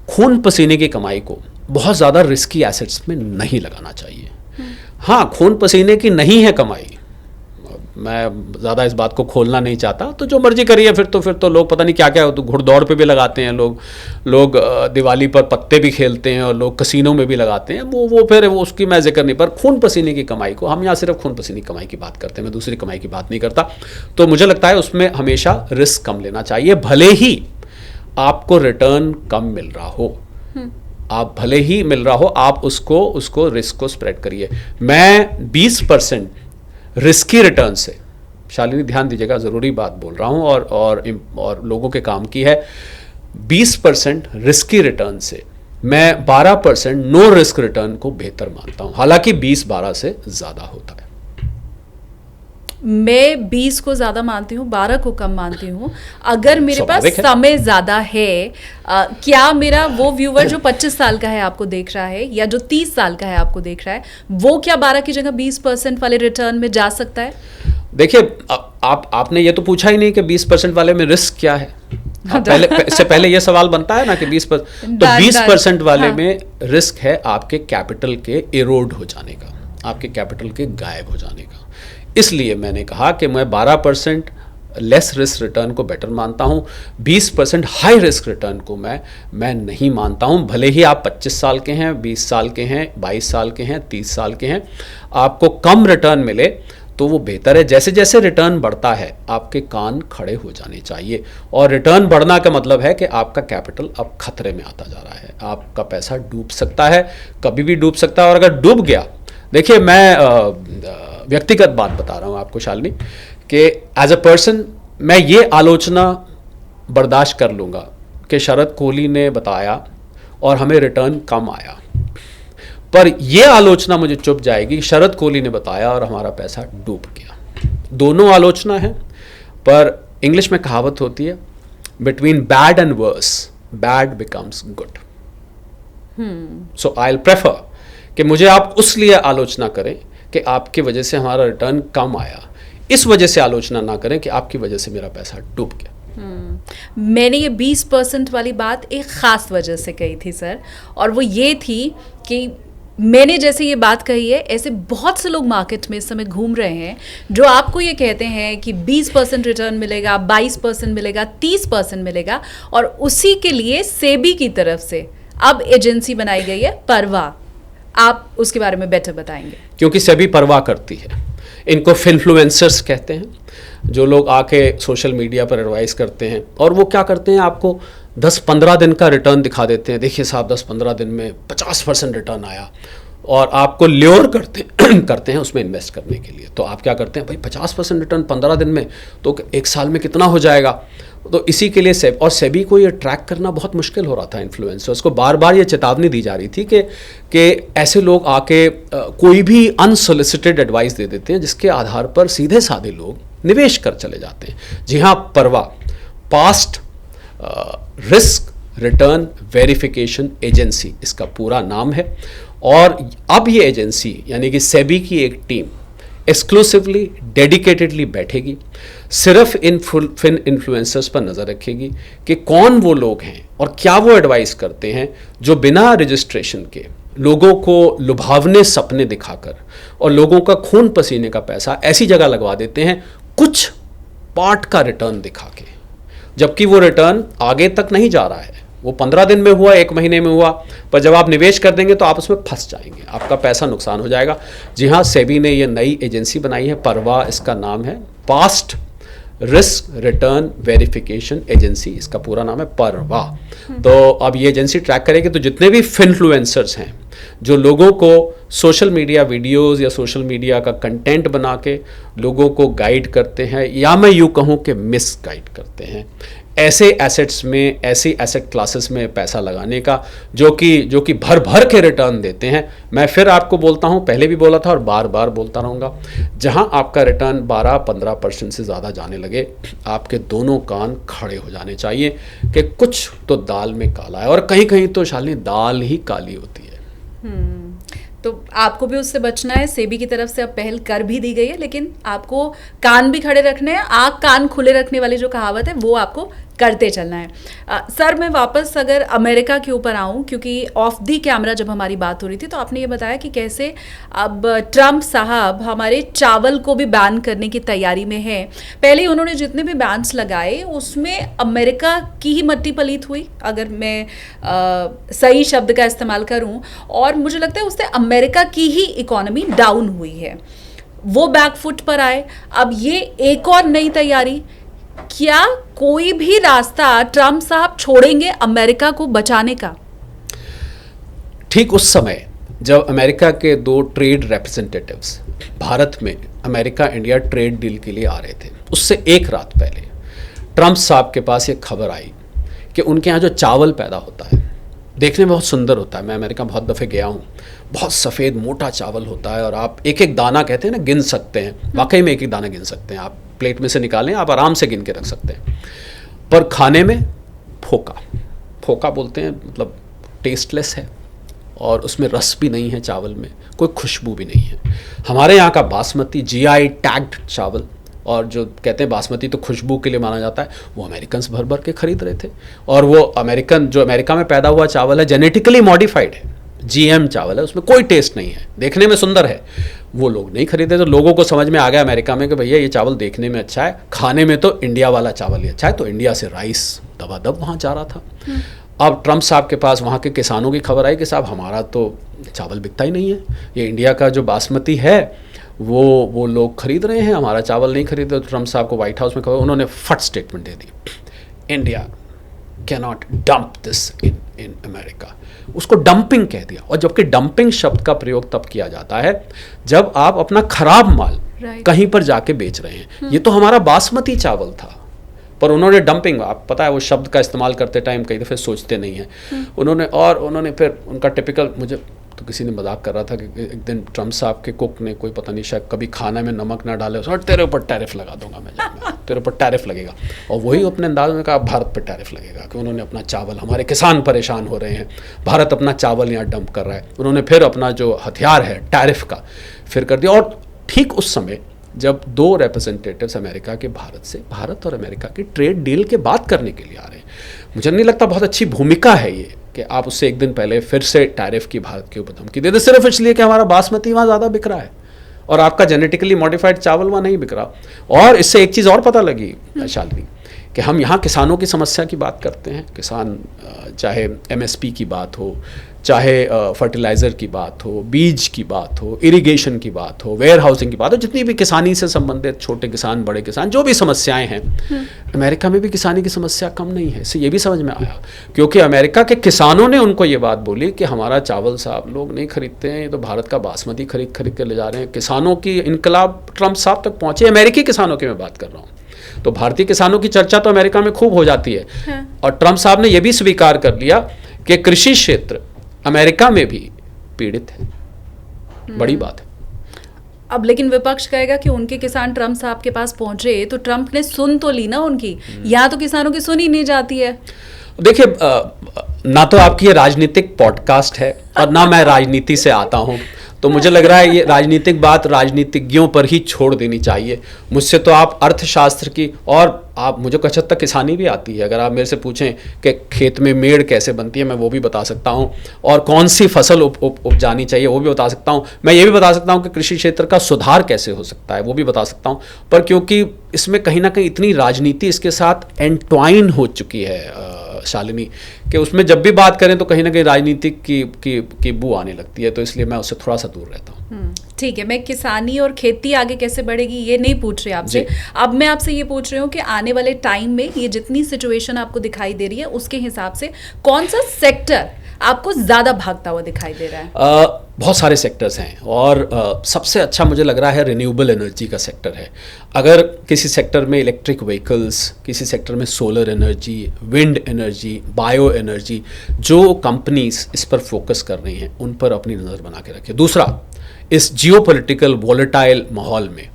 Speaker 2: खून पसीने की कमाई को बहुत ज़्यादा रिस्की एसेट्स में नहीं लगाना चाहिए। हाँ, खून पसीने की नहीं है कमाई, मैं ज़्यादा इस बात को खोलना नहीं चाहता, तो जो मर्जी करिए। फिर तो लोग पता नहीं क्या क्या तो घुड़दौड़ पे भी लगाते हैं लोग दिवाली पर पत्ते भी खेलते हैं और लोग कसीनों में भी लगाते हैं। वो उसकी मैं जिक्र नहीं, पर खून पसीने की कमाई को हम यहाँ सिर्फ खून पसीने की कमाई की बात करते हैं, मैं दूसरी कमाई की बात नहीं करता। तो मुझे लगता है उसमें हमेशा रिस्क कम लेना चाहिए, भले ही आपको रिटर्न कम मिल रहा हो। आप भले ही मिल रहा हो, आप उसको रिस्क को स्प्रेड करिए। मैं 20% रिस्की रिटर्न से, शालिनी ध्यान दीजिएगा, ज़रूरी बात बोल रहा हूँ और लोगों के काम की है, 20% रिस्की रिटर्न से मैं 12% नो रिस्क रिटर्न को बेहतर मानता हूँ। हालांकि 20-12 से ज़्यादा होता है।
Speaker 1: मैं 20 को ज़्यादा मानती हूँ, 12 को कम मानती हूँ। अगर मेरे पास समय ज़्यादा है, क्या मेरा वो व्यूवर जो 25 साल का है आपको देख रहा है या जो 30 साल का है आपको देख रहा है, वो क्या 12 की जगह 20% वाले रिटर्न में जा सकता है?
Speaker 2: देखिए, आपने ये तो पूछा ही नहीं कि 20% वाले में रिस्क क्या है। इससे पहले ये सवाल बनता है ना कि 20% वाले में रिस्क है आपके कैपिटल के इरोड हो जाने का, आपके कैपिटल के गायब हो जाने का। इसलिए मैंने कहा कि मैं 12% लेस रिस्क रिटर्न को बेटर मानता हूँ, 20% हाई रिस्क रिटर्न को मैं नहीं मानता हूँ। भले ही आप 25 साल के हैं, 20 साल के हैं, 22 साल के हैं, 30 साल के हैं, आपको कम रिटर्न मिले तो वो बेहतर है। जैसे जैसे रिटर्न बढ़ता है आपके कान खड़े हो जाने चाहिए, और रिटर्न बढ़ना का मतलब है कि आपका कैपिटल अब खतरे में आता जा रहा है, आपका पैसा डूब सकता है, कभी भी डूब सकता है। और अगर डूब गया, देखिए मैं व्यक्तिगत बात बता रहा हूँ आपको शालिनी, कि एज अ पर्सन मैं ये आलोचना बर्दाश्त कर लूँगा कि शरद कोहली ने बताया और हमें रिटर्न कम आया, पर यह आलोचना मुझे चुप जाएगी शरद कोहली ने बताया और हमारा पैसा डूब गया। दोनों आलोचना है, पर इंग्लिश में कहावत होती है, between bad and worse bad becomes good. So I will prefer कि मुझे आप उस लिए आलोचना करें कि आपकी वजह से हमारा रिटर्न कम आया, इस वजह से आलोचना ना करें कि आपकी वजह से मेरा पैसा डूब गया।
Speaker 1: मैंने ये 20% वाली बात एक ख़ास वजह से कही थी सर, और वो ये थी कि मैंने जैसे ये बात कही है, ऐसे बहुत से लोग मार्केट में इस समय घूम रहे हैं जो आपको ये कहते हैं कि 20% रिटर्न मिलेगा, 22% मिलेगा, 30% मिलेगा, और उसी के लिए सेबी की तरफ से अब एजेंसी बनाई गई है परवाह। आप उसके बारे में बेटर बताएंगे?
Speaker 2: क्योंकि सेबी परवाह करती है, इनको इन्फ्लुएंसर्स कहते हैं, जो लोग आके सोशल मीडिया पर एडवाइस करते हैं, और वो क्या करते हैं, आपको 10-15 दिन का रिटर्न दिखा देते हैं, देखिए साहब 10-15 दिन में 50% रिटर्न आया, और आपको ल्योर करते हैं उसमें इन्वेस्ट करने के लिए। तो आप क्या करते हैं, भाई 50% रिटर्न 15 दिन में, तो एक साल में कितना हो जाएगा। तो इसी के लिए सेबी को ये ट्रैक करना बहुत मुश्किल हो रहा था। इन्फ्लुएंसर्स को बार बार ये चेतावनी दी जा रही थी कि ऐसे लोग आके कोई भी अनसोलिसिटेड एडवाइस दे देते हैं, जिसके आधार पर सीधे साधे लोग निवेश कर चले जाते हैं। जी हाँ, परवाह past risk return verification agency इसका पूरा नाम है, और अब ये एजेंसी यानी कि सेबी की एक टीम एक्सक्लूसिवली डेडिकेटेडली बैठेगी, सिर्फ इन फिन इन्फ्लुएंसर्स पर नज़र रखेगी कि कौन वो लोग हैं और क्या वो एडवाइस करते हैं जो बिना रजिस्ट्रेशन के लोगों को लुभावने सपने दिखाकर और लोगों का खून पसीने का पैसा ऐसी जगह लगवा देते हैं कुछ पार्ट का रिटर्न दिखा के, जबकि वो रिटर्न आगे तक नहीं जा रहा है। वो 15 दिन में हुआ, 1 महीने में हुआ, पर जब आप निवेश कर देंगे तो आप उसमें फंस जाएंगे, आपका पैसा नुकसान हो जाएगा। जी हाँ, सेबी ने ये नई एजेंसी बनाई है, परवा इसका नाम है, past risk return verification agency, इसका पूरा नाम है परवा। तो अब ये एजेंसी ट्रैक करेगी तो जितने भी फिन्फ्लुएंसर्स हैं जो लोगों को सोशल मीडिया वीडियोस या सोशल मीडिया का कंटेंट बना के लोगों को गाइड करते हैं, या मैं यूँ कहूँ कि मिस गाइड करते हैं, ऐसे एसेट्स में, ऐसी एसेट क्लासेस में पैसा लगाने का जो कि भर भर के रिटर्न देते हैं। मैं फिर आपको बोलता हूं, पहले भी बोला था और बार बार बोलता रहूँगा, जहां आपका रिटर्न 12-15% से ज़्यादा जाने लगे, आपके दोनों कान खड़े हो जाने चाहिए कि कुछ तो दाल में काला है, और कहीं कहीं तो शालिनी दाल ही काली होती है।
Speaker 1: तो आपको भी उससे बचना है। सेबी की तरफ से अब पहल कर भी दी गई है, लेकिन आपको कान भी खड़े रखने हैं, आँख कान खुले रखने वाली जो कहावत है वो आपको करते चलना है। सर, मैं वापस अगर अमेरिका के ऊपर आऊँ, क्योंकि ऑफ दी कैमरा जब हमारी बात हो रही थी तो आपने ये बताया कि कैसे अब ट्रम्प साहब हमारे चावल को भी बैन करने की तैयारी में है। पहले ही उन्होंने जितने भी बैन्स लगाए उसमें अमेरिका की ही मट्टी पलीत हुई, अगर मैं सही शब्द का इस्तेमाल करूँ, और मुझे लगता है उससे अमेरिका की ही इकोनॉमी डाउन हुई है, वो बैकफुट पर आए। अब ये एक और नई तैयारी, क्या कोई भी रास्ता ट्रम्प साहब छोड़ेंगे अमेरिका को बचाने का?
Speaker 2: ठीक उस समय जब अमेरिका के 2 ट्रेड रिप्रेजेंटेटिव्स भारत में अमेरिका इंडिया ट्रेड डील के लिए आ रहे थे, उससे एक रात पहले ट्रम्प साहब के पास ये खबर आई कि उनके यहाँ जो चावल पैदा होता है, देखने में बहुत सुंदर होता है। मैं अमेरिका बहुत दफ़े गया हूँ, बहुत सफ़ेद मोटा चावल होता है और आप एक एक दाना, कहते हैं ना, गिन सकते हैं, वाकई में एक एक दाना गिन सकते हैं। आप प्लेट में से निकालें, आप आराम से गिन के रख सकते हैं, पर खाने में फोका बोलते हैं, मतलब टेस्टलेस है और उसमें रस भी नहीं है, चावल में कोई खुशबू भी नहीं है। हमारे यहाँ का बासमती GI टैग्ड चावल, और जो कहते हैं बासमती तो खुशबू के लिए माना जाता है, वो अमेरिकन्स भर भर के खरीद रहे थे। और वो अमेरिकन, जो अमेरिका में पैदा हुआ चावल है, जेनेटिकली मॉडिफाइड है, GM चावल है, उसमें कोई टेस्ट नहीं है, देखने में सुंदर है, वो लोग नहीं खरीदे। तो लोगों को समझ में आ गया अमेरिका में कि भैया ये चावल देखने में अच्छा है, खाने में तो इंडिया वाला चावल ही अच्छा है, तो इंडिया से राइस दबादब वहाँ जा रहा था। अब ट्रम्प साहब के पास वहाँ के किसानों की खबर आई कि साहब हमारा तो चावल बिकता ही नहीं है, ये इंडिया का जो बासमती है वो लोग खरीद रहे हैं, हमारा चावल नहीं खरीदे। तो ट्रम्प साहब को व्हाइट हाउस में खबर, उन्होंने फट statement they the, India cannot dump this in America. उसको डंपिंग कह दिया, और जबकि डंपिंग शब्द का प्रयोग तब किया जाता है जब आप अपना खराब माल कहीं पर जाके बेच रहे हैं। ये तो हमारा बासमती चावल था, पर उन्होंने डंपिंग, आप पता है वो शब्द का इस्तेमाल करते टाइम कई दफ़े सोचते नहीं हैं उन्होंने फिर उनका टिपिकल, मुझे तो किसी ने मजाक कर रहा था कि एक दिन ट्रम्प साहब के कुक ने, कोई पता नहीं, शायद कभी खाना में नमक ना डाले, और तेरे ऊपर टैरिफ लगा दूंगा मैं, तेरे ऊपर टैरिफ लगेगा। और वही अपने अंदाज में कहा भारत पर टैरिफ लगेगा, कि उन्होंने अपना चावल, हमारे किसान परेशान हो रहे हैं, भारत अपना चावल यहाँ डंप कर रहा है। उन्होंने फिर अपना जो हथियार है टैरिफ का फिर कर दिया। और ठीक उस समय जब 2 रिप्रेजेंटेटिव्स अमेरिका के भारत और अमेरिका की ट्रेड डील के बात करने के लिए आ रहे हैं, मुझे नहीं लगता बहुत अच्छी भूमिका है ये कि आप उससे एक दिन पहले फिर से टैरिफ की भारत के ऊपर धमकी दे दे, सिर्फ इसलिए कि हमारा बासमती वहाँ ज़्यादा बिक रहा है और आपका जेनेटिकली मॉडिफाइड चावल वहाँ नहीं बिक रहा। और इससे एक चीज़ और पता लगी शालिनी, कि हम यहाँ किसानों की समस्या की बात करते हैं, किसान चाहे MSP की बात हो, चाहे फर्टिलाइज़र की बात हो, बीज की बात हो, इरिगेशन की बात हो, वेयर हाउसिंग की बात हो, जितनी भी किसानी से संबंधित छोटे किसान, बड़े किसान, जो भी समस्याएं हैं, अमेरिका में भी किसानी की समस्या कम नहीं है। इससे ये भी समझ में आया, क्योंकि अमेरिका के किसानों ने उनको ये बात बोली कि हमारा चावल साहब लोग नहीं खरीदते हैं, ये तो भारत का बासमती खरीद के ले जा रहे हैं। किसानों की इनकलाब ट्रम्प साहब तक पहुँचे, अमेरिकी किसानों की मैं बात कर रहा हूँ। तो भारतीय किसानों की चर्चा तो अमेरिका में खूब हो जाती है। और ट्रम्प साहब ने यह भी स्वीकार कर लिया कि कृषि क्षेत्र अमेरिका में भी पीड़ित है। बड़ी बात है।
Speaker 1: अब लेकिन विपक्ष कहेगा कि उनके किसान ट्रम्प साहब के पास पहुंचे तो ट्रम्प ने सुन तो ली ना उनकी, यहाँ तो किसानों की सुनी नहीं जाती है।
Speaker 2: देखिए, ना तो आपकी ये राजनीतिक पॉडकास्ट है और ना मैं राजनीति से आता हूँ, तो मुझे लग रहा है ये राजनीतिक बात राजनीतिज्ञों पर ही छोड़ देनी चाहिए। मुझसे तो आप अर्थशास्त्र की, और आप मुझे कुछ हद तक किसानी भी आती है। अगर आप मेरे से पूछें कि खेत में मेड़ कैसे बनती है, मैं वो भी बता सकता हूँ, और कौन सी फसल उपजानी चाहिए वो भी बता सकता हूँ। मैं ये भी बता सकता हूँ कि कृषि क्षेत्र का सुधार कैसे हो सकता है, वो भी बता सकता हूँ। पर क्योंकि इसमें कहीं ना कहीं इतनी राजनीति इसके साथ एंट्वाइन हो चुकी है शालिनी, कि उसमें जब भी बात करें तो कहीं ना कहीं राजनीतिक की बू आने लगती है, तो इसलिए मैं उससे थोड़ा सा दूर रहता हूँ।
Speaker 1: ठीक है, मैं किसानी और खेती आगे कैसे बढ़ेगी ये नहीं पूछ रही आपसे। अब मैं आपसे ये पूछ रही हूँ कि आने वाले टाइम में ये जितनी सिचुएशन आपको दिखाई दे रही है उसके हिसाब से कौन सा सेक्टर आपको ज़्यादा भागता हुआ दिखाई दे रहा है?
Speaker 2: बहुत सारे सेक्टर्स हैं, और सबसे अच्छा मुझे लग रहा है रिन्यूएबल एनर्जी का सेक्टर है। अगर किसी सेक्टर में इलेक्ट्रिक व्हीकल्स, किसी सेक्टर में solar energy, wind energy, bio energy, जो कंपनीज इस पर फोकस कर रही हैं उन पर अपनी नज़र बना के रखें। दूसरा, इस जियोपॉलिटिकल वॉलेटाइल माहौल में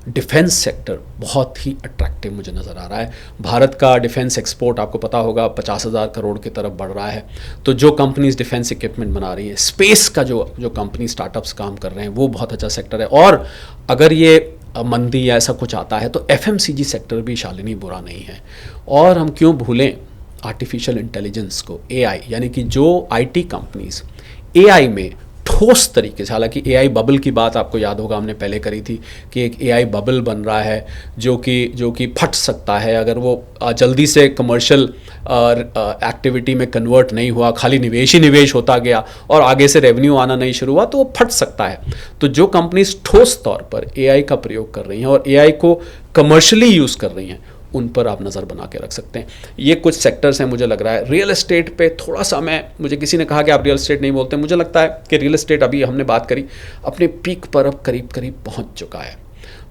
Speaker 2: डिफेंस सेक्टर बहुत ही अट्रैक्टिव मुझे नज़र आ रहा है। भारत का डिफेंस एक्सपोर्ट आपको पता होगा 50,000 करोड़ की तरफ बढ़ रहा है। तो जो कंपनीज डिफेंस इक्विपमेंट बना रही हैं, स्पेस का जो कंपनी स्टार्टअप्स काम कर रहे हैं, वो बहुत अच्छा सेक्टर है। और अगर ये मंदी या ऐसा कुछ आता है तो FMCG सेक्टर भी शालिनी बुरा नहीं है। और हम क्यों भूलें आर्टिफिशियल इंटेलिजेंस को, AI, यानी कि जो IT कंपनीज AI में ठोस तरीके से, हालांकि AI बबल की बात आपको याद होगा हमने पहले करी थी कि एक AI बबल बन रहा है जो कि फट सकता है अगर वो जल्दी से कमर्शियल एक्टिविटी में कन्वर्ट नहीं हुआ, खाली निवेश ही निवेश होता गया और आगे से रेवेन्यू आना नहीं शुरू हुआ, तो वो फट सकता है। तो जो कंपनीज ठोस तौर पर AI का प्रयोग कर रही हैं और AI को कमर्शियली यूज़ कर रही हैं, उन पर आप नज़र बना के रख सकते हैं। ये कुछ सेक्टर्स हैं। मुझे लग रहा है रियल एस्टेट पे थोड़ा सा मुझे किसी ने कहा कि आप रियल एस्टेट नहीं बोलते, मुझे लगता है कि रियल एस्टेट अभी हमने बात करी अपने पीक पर अब करीब करीब पहुंच चुका है।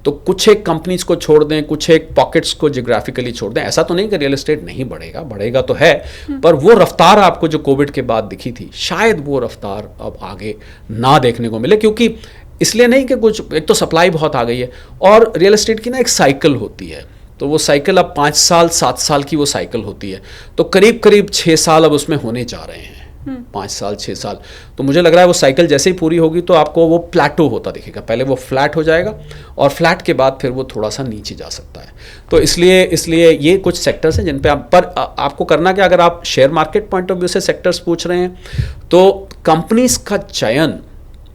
Speaker 2: तो कुछ एक कंपनीज को छोड़ दें, कुछ एक पॉकेट्स को जियोग्राफिकली छोड़ दें, ऐसा तो नहीं कि रियल एस्टेट नहीं बढ़ेगा, बढ़ेगा तो है, पर वो रफ्तार आपको जो कोविड के बाद दिखी थी, शायद वो रफ्तार अब आगे ना देखने को मिले। क्योंकि इसलिए नहीं कि कुछ, एक तो सप्लाई बहुत आ गई है, और रियल एस्टेट की ना एक साइकिल होती है, तो वो साइकिल अब 5 साल 7 साल की वो साइकिल होती है, तो करीब करीब 6 साल अब उसमें होने जा रहे हैं, 5 साल 6 साल। तो मुझे लग रहा है वो साइकिल जैसे ही पूरी होगी तो आपको वो प्लेटो होता दिखेगा। पहले वो फ्लैट हो जाएगा और फ्लैट के बाद फिर वो थोड़ा सा नीचे जा सकता है। तो इसलिए ये कुछ सेक्टर्स हैं जिन पे आपको करना क्या, अगर आप share market point of view से सेक्टर्स पूछ रहे हैं तो कंपनीज का चयन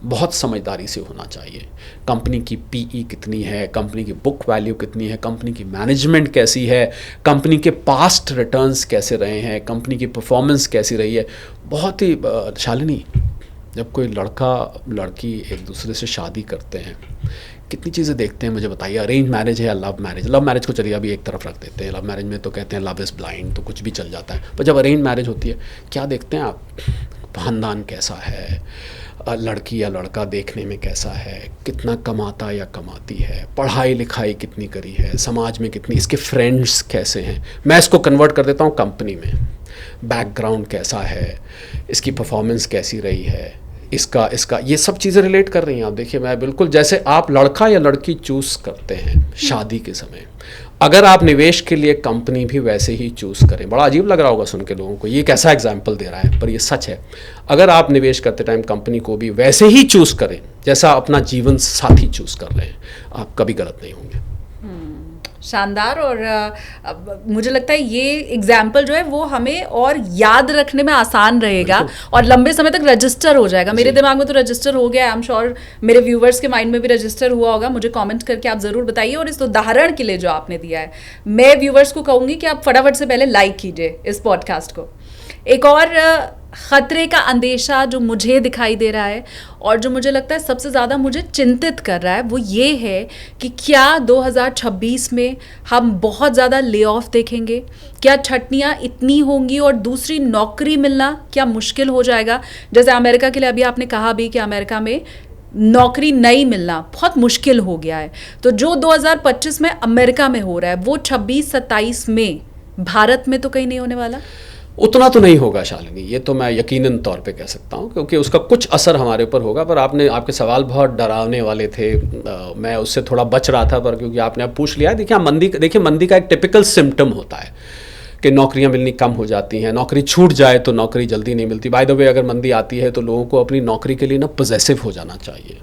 Speaker 2: बहुत समझदारी से होना चाहिए। कंपनी की PE कितनी है, कंपनी की बुक वैल्यू कितनी है, कंपनी की मैनेजमेंट कैसी है, कंपनी के पास्ट रिटर्न्स कैसे रहे हैं, कंपनी की परफॉर्मेंस कैसी रही है। बहुत ही शालिनी, जब कोई लड़का लड़की एक दूसरे से शादी करते हैं कितनी चीज़ें देखते हैं, मुझे बताइए। अरेंज मैरिज है या लव मैरिज? लव मैरिज को चलिए अभी एक तरफ रख देते हैं। लव मैरिज में तो कहते हैं लव इज़ ब्लाइंड, तो कुछ भी चल जाता है। पर जब अरेंज मैरिज होती है, क्या देखते हैं आप? खानदान कैसा है, लड़की या लड़का देखने में कैसा है, कितना कमाता या कमाती है, पढ़ाई लिखाई कितनी करी है, समाज में कितनी, इसके फ्रेंड्स कैसे हैं। मैं इसको कन्वर्ट कर देता हूँ कंपनी में, बैकग्राउंड कैसा है, इसकी परफॉर्मेंस कैसी रही है, इसका ये सब चीज़ें रिलेट कर रही हैं। आप देखिए, मैं बिल्कुल जैसे आप लड़का या लड़की चूज़ करते हैं शादी के समय, अगर आप निवेश के लिए कंपनी भी वैसे ही चूज़ करें। बड़ा अजीब लग रहा होगा सुन के लोगों को, ये कैसा एग्जाम्पल दे रहा है, पर ये सच है। अगर आप निवेश करते टाइम कंपनी को भी वैसे ही चूज़ करें जैसा अपना जीवन साथी चूज़ कर रहे हैं, आप कभी गलत नहीं होंगे।
Speaker 1: शानदार। और मुझे लगता है ये एग्जाम्पल जो है वो हमें और याद रखने में आसान रहेगा और लंबे समय तक रजिस्टर हो जाएगा। मेरे दिमाग में तो रजिस्टर हो गया है, आई एम श्योर मेरे व्यूवर्स के माइंड में भी रजिस्टर हुआ होगा। मुझे कमेंट करके आप ज़रूर बताइए। और इस उदाहरण के लिए जो आपने दिया है, मैं व्यूवर्स को कहूँगी कि आप फटाफट से पहले लाइक कीजिए इस पॉडकास्ट को। एक और खतरे का अंदेशा जो मुझे दिखाई दे रहा है और जो मुझे लगता है सबसे ज़्यादा मुझे चिंतित कर रहा है, वो ये है कि क्या 2026 में हम बहुत ज़्यादा ले ऑफ देखेंगे? क्या छटनियाँ इतनी होंगी और दूसरी नौकरी मिलना क्या मुश्किल हो जाएगा? जैसे अमेरिका के लिए अभी आपने कहा भी कि अमेरिका में नौकरी नहीं मिलना बहुत मुश्किल हो गया है। तो जो 2025 में अमेरिका में हो रहा है वो 26-27 में भारत में तो कहीं नहीं होने वाला।
Speaker 2: उतना तो नहीं होगा शालिनी, ये तो मैं यकीनन तौर पे कह सकता हूँ, क्योंकि उसका कुछ असर हमारे ऊपर होगा। पर आपके सवाल बहुत डरावने वाले थे, मैं उससे थोड़ा बच रहा था, पर क्योंकि आपने अब पूछ लिया। देखिए मंदी का एक टिपिकल सिम्टम होता है कि नौकरियां मिलनी कम हो जाती हैं, नौकरी छूट जाए तो नौकरी जल्दी नहीं मिलती। बाय द वे, अगर मंदी आती है तो लोगों को अपनी नौकरी के लिए ना पॉजेसिव हो जाना चाहिए।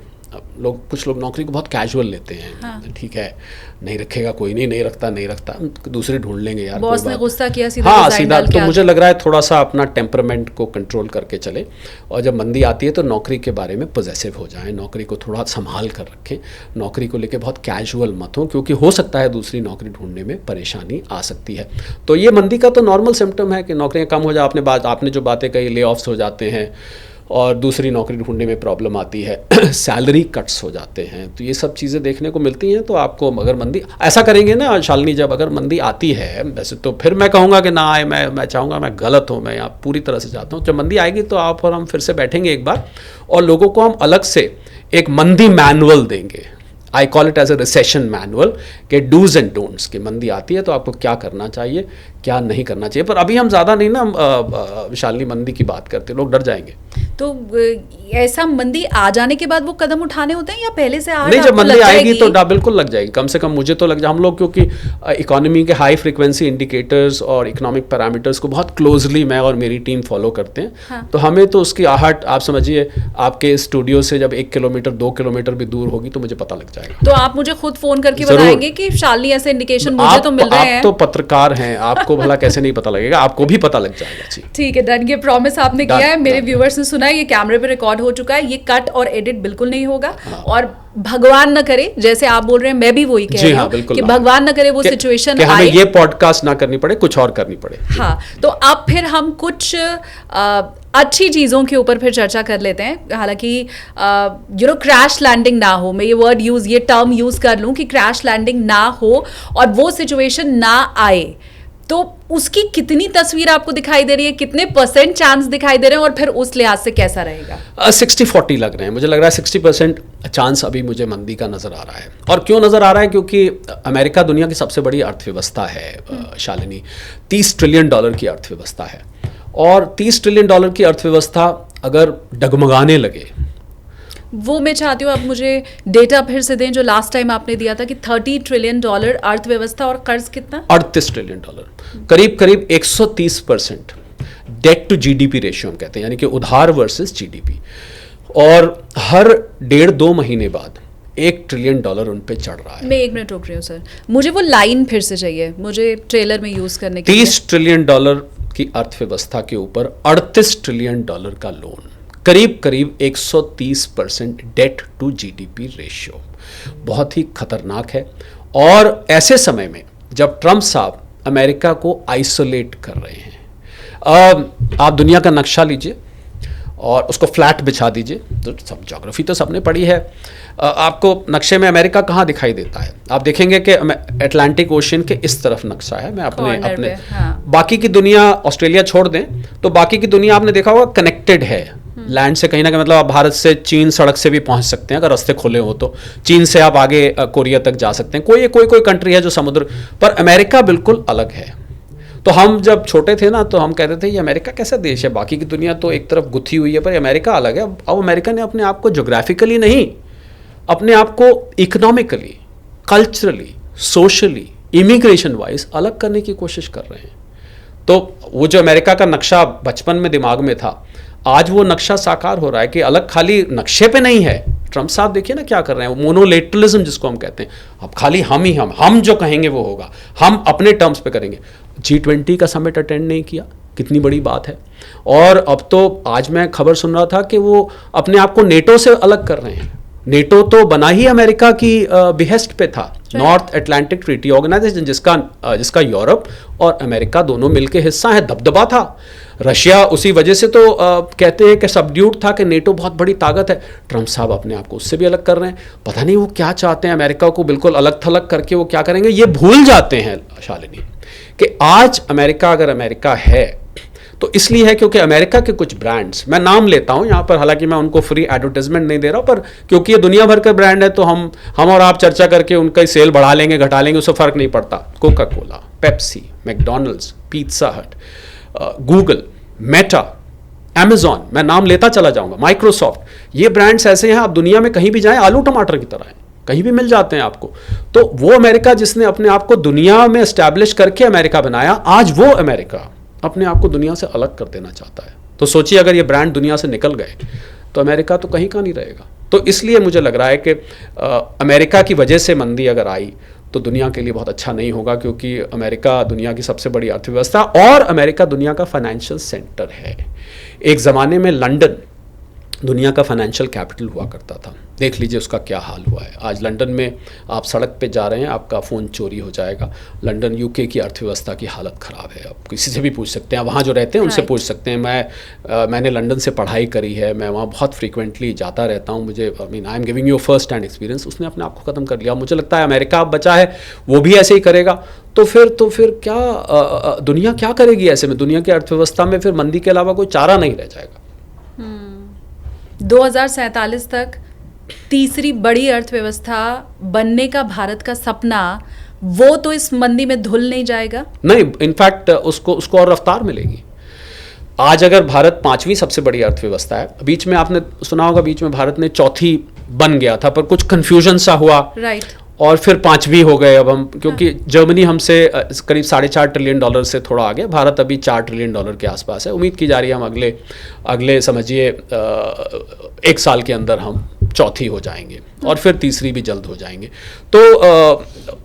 Speaker 2: कुछ लोग नौकरी को बहुत कैजुअल लेते हैं। हाँ। ठीक है, नहीं रखेगा कोई नहीं रखता, दूसरे ढूंढ लेंगे यार,
Speaker 1: बॉस ने गुस्सा किया, सीधा
Speaker 2: हाँ सीधा। तो मुझे लग रहा है थोड़ा सा अपना टेम्परामेंट को कंट्रोल करके चले, और जब मंदी आती है तो नौकरी के बारे में पॉजेसिव हो जाएं, नौकरी को थोड़ा संभाल कर रखें, नौकरी को लेके बहुत कैजुअल मत हो, क्योंकि हो सकता है दूसरी नौकरी ढूंढने में परेशानी आ सकती है। तो ये मंदी का तो नॉर्मल सिम्टम है कि नौकरियाँ कम हो जाए। आपने जो बातें कही, ले ऑफ्स हो जाते हैं और दूसरी नौकरी ढूंढने में प्रॉब्लम आती है, सैलरी कट्स हो जाते हैं, तो ये सब चीज़ें देखने को मिलती हैं। तो आपको अगर मंदी ऐसा करेंगे ना शालिनी, जब अगर मंदी आती है, वैसे तो फिर मैं कहूँगा कि ना आए, मैं चाहूँगा, मैं गलत हूँ, मैं यहाँ पूरी तरह से चाहता हूँ। जब मंदी आएगी तो आप और हम फिर से बैठेंगे एक बार, और लोगों को हम अलग से एक मंदी मैनुअल देंगे। I call it as a recession manual के डूज एंड डोंट्स, की मंदी आती है तो आपको क्या करना चाहिए, क्या नहीं करना चाहिए। पर अभी हम ज़्यादा नहीं ना शालिनी मंदी की बात करते, लोग डर जाएंगे।
Speaker 1: तो ऐसा मंदी आ जाने के बाद वो कदम उठाने होते हैं या पहले से
Speaker 2: नहीं, जब मंदी आएगी तो बिल्कुल लग जाएगी, कम से कम मुझे तो लग जाए। हम लोग क्योंकि इकोनॉमी के हाई फ्रीक्वेंसी इंडिकेटर्स और इकोनॉमिक पैरामीटर्स को बहुत क्लोजली मैं और मेरी टीम फॉलो करते हैं। हाँ। तो हमें तो उसकी आहट, आप समझिए, आपके स्टूडियो से जब 1 किलोमीटर 2 किलोमीटर भी दूर होगी तो मुझे पता लग जाएगा।
Speaker 1: तो आप मुझे खुद फोन करके बताएंगे कि शालिनी ऐसे इंडिकेशन मुझे तो मिल रहे हैं।
Speaker 2: आप तो पत्रकार हैं, आपको भला कैसे नहीं पता लगेगा, आपको भी पता लग जाएगा। जी
Speaker 1: ठीक है, डन। ये प्रॉमिस आपने किया है, मेरे व्यूअर्स ने सुना है, ये कैमरे पे रिकॉर्ड हो चुका है, ये कट और एडिट बिल्कुल नहीं होगा। हाँ। और भगवान न करे, जैसे आप बोल रहे हैं मैं भी वही कह रही हूँ कि भगवान न करे वो सिचुएशन आए,
Speaker 2: हमें ये पॉडकास्ट ना करनी पड़े, कुछ और करनी पड़े।
Speaker 1: हाँ, तो अब फिर हम कुछ अच्छी चीज़ों के ऊपर फिर चर्चा कर लेते हैं। हालांकि क्रैश लैंडिंग ना हो, मैं ये टर्म यूज़ कर लूँ कि क्रैश लैंडिंग ना हो और वो सिचुएशन ना आए, तो उसकी कितनी तस्वीर आपको दिखाई दे रही है, कितने % चांस दिखाई दे रहे हैं, और फिर उस लिहाज से कैसा रहेगा?
Speaker 2: 60-40 लग रहे हैं, मुझे लग रहा है 60% चांस अभी मुझे मंदी का नज़र आ रहा है। और क्यों नज़र आ रहा है? क्योंकि अमेरिका दुनिया की सबसे बड़ी अर्थव्यवस्था है शालिनी, $30 ट्रिलियन की अर्थव्यवस्था है, और $30 ट्रिलियन की अर्थव्यवस्था अगर डगमगाने लगे,
Speaker 1: वो मैं चाहती हूँ आप मुझे डेटा फिर से दें जो लास्ट टाइम आपने दिया था कि $30 ट्रिलियन अर्थव्यवस्था, और कर्ज कितना? $38 ट्रिलियन, करीब 130% डेट टू जीडीपी रेशियो हम कहते हैं, यानी कि उधार वर्सेस जीडीपी, और हर 1.5-2 महीने बाद $1 ट्रिलियन उन पे चढ़ रहा है। मैं 1 मिनट रुक रही हूँ सर, मुझे वो लाइन फिर से चाहिए, मुझे ट्रेलर में यूज करने के लिए।
Speaker 2: $30 ट्रिलियन की अर्थव्यवस्था के ऊपर $38 ट्रिलियन का लोन, करीब 130% डेट टू जीडीपी रेशियो, बहुत ही खतरनाक है। और ऐसे समय में जब ट्रंप साहब अमेरिका को आइसोलेट कर रहे हैं, आप दुनिया का नक्शा लीजिए और उसको फ्लैट बिछा दीजिए, तो सब ज्योग्राफी तो सबने पढ़ी है, आपको नक्शे में अमेरिका कहाँ दिखाई देता है? आप देखेंगे कि अटलांटिक ओशन के इस तरफ नक्शा है। मैं अपने हाँ। बाकी की दुनिया, ऑस्ट्रेलिया छोड़ दें तो बाकी की दुनिया आपने देखा होगा कनेक्टेड है लैंड से, कहीं ना कहीं, मतलब आप भारत से चीन सड़क से भी पहुंच सकते हैं अगर रास्ते खुले हो तो, चीन से आप आगे कोरिया तक जा सकते हैं, कोई कंट्री है जो समुद्र पर। अमेरिका बिल्कुल अलग है। तो हम जब छोटे थे ना तो हम कहते थे ये अमेरिका कैसा देश है, बाकी की दुनिया तो एक तरफ गुथी हुई है पर अमेरिका अलग है। अब अमेरिका ने अपने आप को ज्योग्राफिकली नहीं, अपने आप को economically, culturally, socially, immigration wise अलग करने की कोशिश कर रहे हैं। तो वो जो अमेरिका का नक्शा बचपन में दिमाग में था, आज वो नक्शा साकार हो रहा है कि अलग खाली नक्शे पे नहीं है। ट्रंप साहब देखिए ना क्या कर रहे हैं, मोनोलेटरलिज्म जिसको हम कहते हैं, अब खाली हम जो कहेंगे वो होगा, हम अपने टर्म्स पे करेंगे। G20 का समिट अटेंड नहीं किया, कितनी बड़ी बात है। और अब तो आज मैं खबर सुन रहा था कि वो अपने आप को नेटो से अलग कर रहे हैं। नेटो तो बना ही अमेरिका की बिहेस्ट पे था, नॉर्थ अटलांटिक ट्रीटी ऑर्गेनाइजेशन, जिसका यूरोप और अमेरिका दोनों मिलकर हिस्सा है, दबदबा था। रशिया उसी वजह से तो कहते हैं कि सबड्यूट था कि नेटो बहुत बड़ी ताकत है। ट्रंप साहब अपने आप को उससे भी अलग कर रहे हैं। पता नहीं वो क्या चाहते हैं, अमेरिका को बिल्कुल अलग थलग करके वो क्या करेंगे। ये भूल जाते हैं शालिनी कि आज अमेरिका अगर अमेरिका है तो इसलिए है क्योंकि अमेरिका के कुछ ब्रांड्स, मैं नाम लेता हूं यहाँ पर, हालांकि मैं उनको फ्री एडवर्टाइजमेंट नहीं दे रहा हूं, पर क्योंकि ये दुनिया भर का ब्रांड है तो हम और आप चर्चा करके उनका सेल बढ़ा लेंगे घटा लेंगे, उससे फर्क नहीं पड़ता। Coca Cola, Pepsi, McDonald's, pizza हट, गूगल, मेटा, अमेजॉन, मैं नाम लेता चला जाऊंगा, माइक्रोसॉफ्ट, ये ब्रांड्स ऐसे हैं आप दुनिया में कहीं भी जाएं आलू टमाटर की तरह हैं। कहीं भी मिल जाते हैं आपको। तो वो अमेरिका जिसने अपने आप को दुनिया में एस्टैब्लिश करके अमेरिका बनाया, आज वो अमेरिका अपने आप को दुनिया से अलग कर देना चाहता है। तो सोचिए अगर ये ब्रांड दुनिया से निकल गए तो अमेरिका तो कहीं का नहीं रहेगा। तो इसलिए मुझे लग रहा है कि अमेरिका की वजह से मंदी अगर आई तो दुनिया के लिए बहुत अच्छा नहीं होगा, क्योंकि अमेरिका दुनिया की सबसे बड़ी अर्थव्यवस्था और अमेरिका दुनिया का फाइनेंशियल सेंटर है। एक ज़माने में लंदन दुनिया का फाइनेंशियल कैपिटल हुआ करता था, देख लीजिए उसका क्या हाल हुआ है। आज लंदन में आप सड़क पे जा रहे हैं, आपका फ़ोन चोरी हो जाएगा। लंदन यूके की अर्थव्यवस्था की हालत ख़राब है, आप किसी से भी पूछ सकते हैं, वहाँ जो रहते हैं उनसे पूछ सकते हैं। मैंने लंदन से पढ़ाई करी है, मैं वहाँ बहुत फ्रीक्वेंटली जाता रहता हूँ, मुझे I am giving you first hand experience. उसने अपने आप को ख़त्म कर लिया। मुझे लगता है अमेरिका अब बचा है, वो भी ऐसे ही करेगा। तो फिर क्या दुनिया क्या करेगी ऐसे में? दुनिया की अर्थव्यवस्था में फिर मंदी के अलावा कोई चारा नहीं रह जाएगा।
Speaker 1: 2047 तक तीसरी बड़ी अर्थव्यवस्था बनने का भारत का सपना, वो तो इस मंदी में धुल नहीं जाएगा।
Speaker 2: नहीं, इनफैक्ट उसको और रफ्तार मिलेगी। आज अगर भारत 5वीं सबसे बड़ी अर्थव्यवस्था है, बीच में आपने सुना होगा, बीच में भारत ने चौथी बन गया था, पर कुछ कंफ्यूजन सा हुआ, राइट, और फिर 5वीं हो गए अब हम, क्योंकि जर्मनी हमसे करीब $4.5 ट्रिलियन से थोड़ा आगे, भारत अभी $4 ट्रिलियन के आसपास है। उम्मीद की जा रही है हम अगले समझिए 1 साल के अंदर हम चौथी हो जाएंगे और फिर तीसरी भी जल्द हो जाएंगे। तो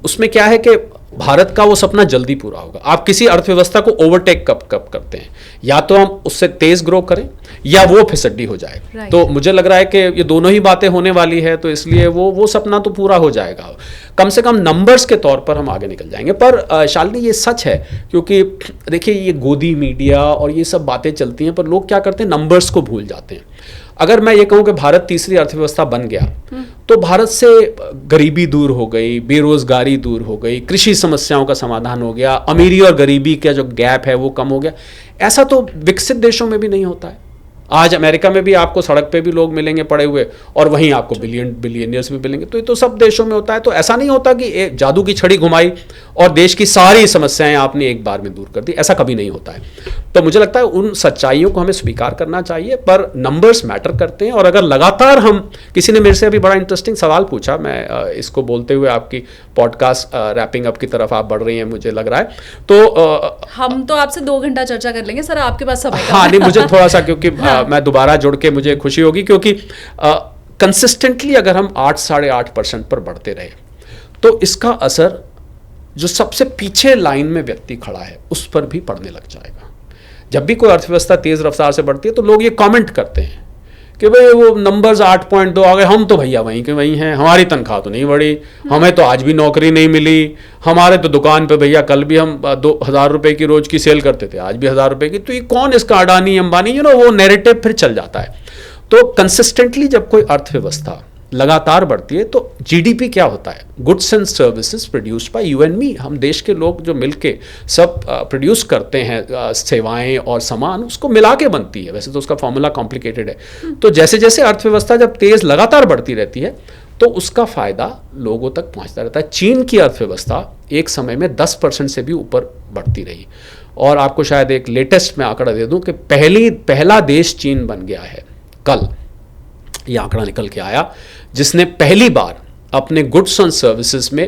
Speaker 2: उसमें क्या है कि भारत का वो सपना जल्दी पूरा होगा। आप किसी अर्थव्यवस्था को ओवरटेक कब करते हैं? या तो हम उससे तेज ग्रो करें या वो फिसड्डी हो जाए। तो मुझे लग रहा है कि ये दोनों ही बातें होने वाली है, तो इसलिए वो सपना तो पूरा हो जाएगा। कम से कम नंबर्स के तौर पर हम आगे निकल जाएंगे। पर शालिनी, ये सच है, क्योंकि देखिए ये गोदी मीडिया और ये सब बातें चलती हैं, पर लोग क्या करते हैं, नंबर्स को भूल जाते हैं। अगर मैं ये कहूँ कि भारत तीसरी अर्थव्यवस्था बन गया तो भारत से गरीबी दूर हो गई, बेरोजगारी दूर हो गई, कृषि समस्याओं का समाधान हो गया, अमीरी और गरीबी का जो गैप है वो कम हो गया। ऐसा तो विकसित देशों में भी नहीं होता है। आज अमेरिका में भी आपको सड़क पे भी लोग मिलेंगे पड़े हुए, और वहीं आपको बिलियनियर्स भी मिलेंगे। तो ये तो सब देशों में होता है। तो ऐसा नहीं होता कि एक जादू की छड़ी घुमाई और देश की सारी समस्याएं आपने एक बार में दूर कर दी, ऐसा कभी नहीं होता है। तो मुझे लगता है उन सच्चाइयों को हमें स्वीकार करना चाहिए, पर नंबर्स मैटर करते हैं। और अगर लगातार हम, किसी ने मेरे से अभी बड़ा इंटरेस्टिंग सवाल पूछा, मैं इसको बोलते हुए आपकी पॉडकास्ट रैपिंग अप की तरफ आप बढ़ रही हैं मुझे लग रहा है, तो
Speaker 1: हम तो आपसे 2 घंटा चर्चा कर लेंगे सर, आपके पास समय
Speaker 2: हाँ नहीं, मुझे थोड़ा सा, क्योंकि मैं दोबारा जुड़ के मुझे खुशी होगी, क्योंकि कंसिस्टेंटली अगर हम 8-8.5% पर बढ़ते रहे तो इसका असर जो सबसे पीछे लाइन में व्यक्ति खड़ा है उस पर भी पड़ने लग जाएगा। जब भी कोई अर्थव्यवस्था तेज रफ्तार से बढ़ती है तो लोग ये कमेंट करते हैं कि भाई वो नंबर्स 8.2 आ गए, हम तो भैया वहीं के वहीं हैं, हमारी तनख्वाह तो नहीं बढ़ी, हमें तो आज भी नौकरी नहीं मिली, हमारे तो दुकान पे भैया कल भी हम 2,000 रुपए की रोज की सेल करते थे, आज भी 1,000 रुपए की। तो ये कौन इसका अडानी अंबानी, वो नैरेटिव फिर चल जाता है। तो कंसिस्टेंटली जब कोई अर्थव्यवस्था लगातार बढ़ती है तो जीडीपी क्या होता है, goods and services produced by you and me, हम देश के लोग जो मिलके सब प्रोड्यूस करते हैं सेवाएं और सामान, उसको मिला के बनती है। वैसे तो उसका फॉर्मूला कॉम्प्लिकेटेड है। तो जैसे जैसे अर्थव्यवस्था जब तेज लगातार बढ़ती रहती है तो उसका फायदा लोगों तक पहुंचता रहता है। चीन की अर्थव्यवस्था एक समय में 10% से भी ऊपर बढ़ती रही, और आपको शायद एक लेटेस्ट मैं आंकड़ा दे दूं कि पहला देश चीन बन गया है कल, ये आंकड़ा निकल के आया, जिसने पहली बार अपने गुड्स एंड सर्विसेज में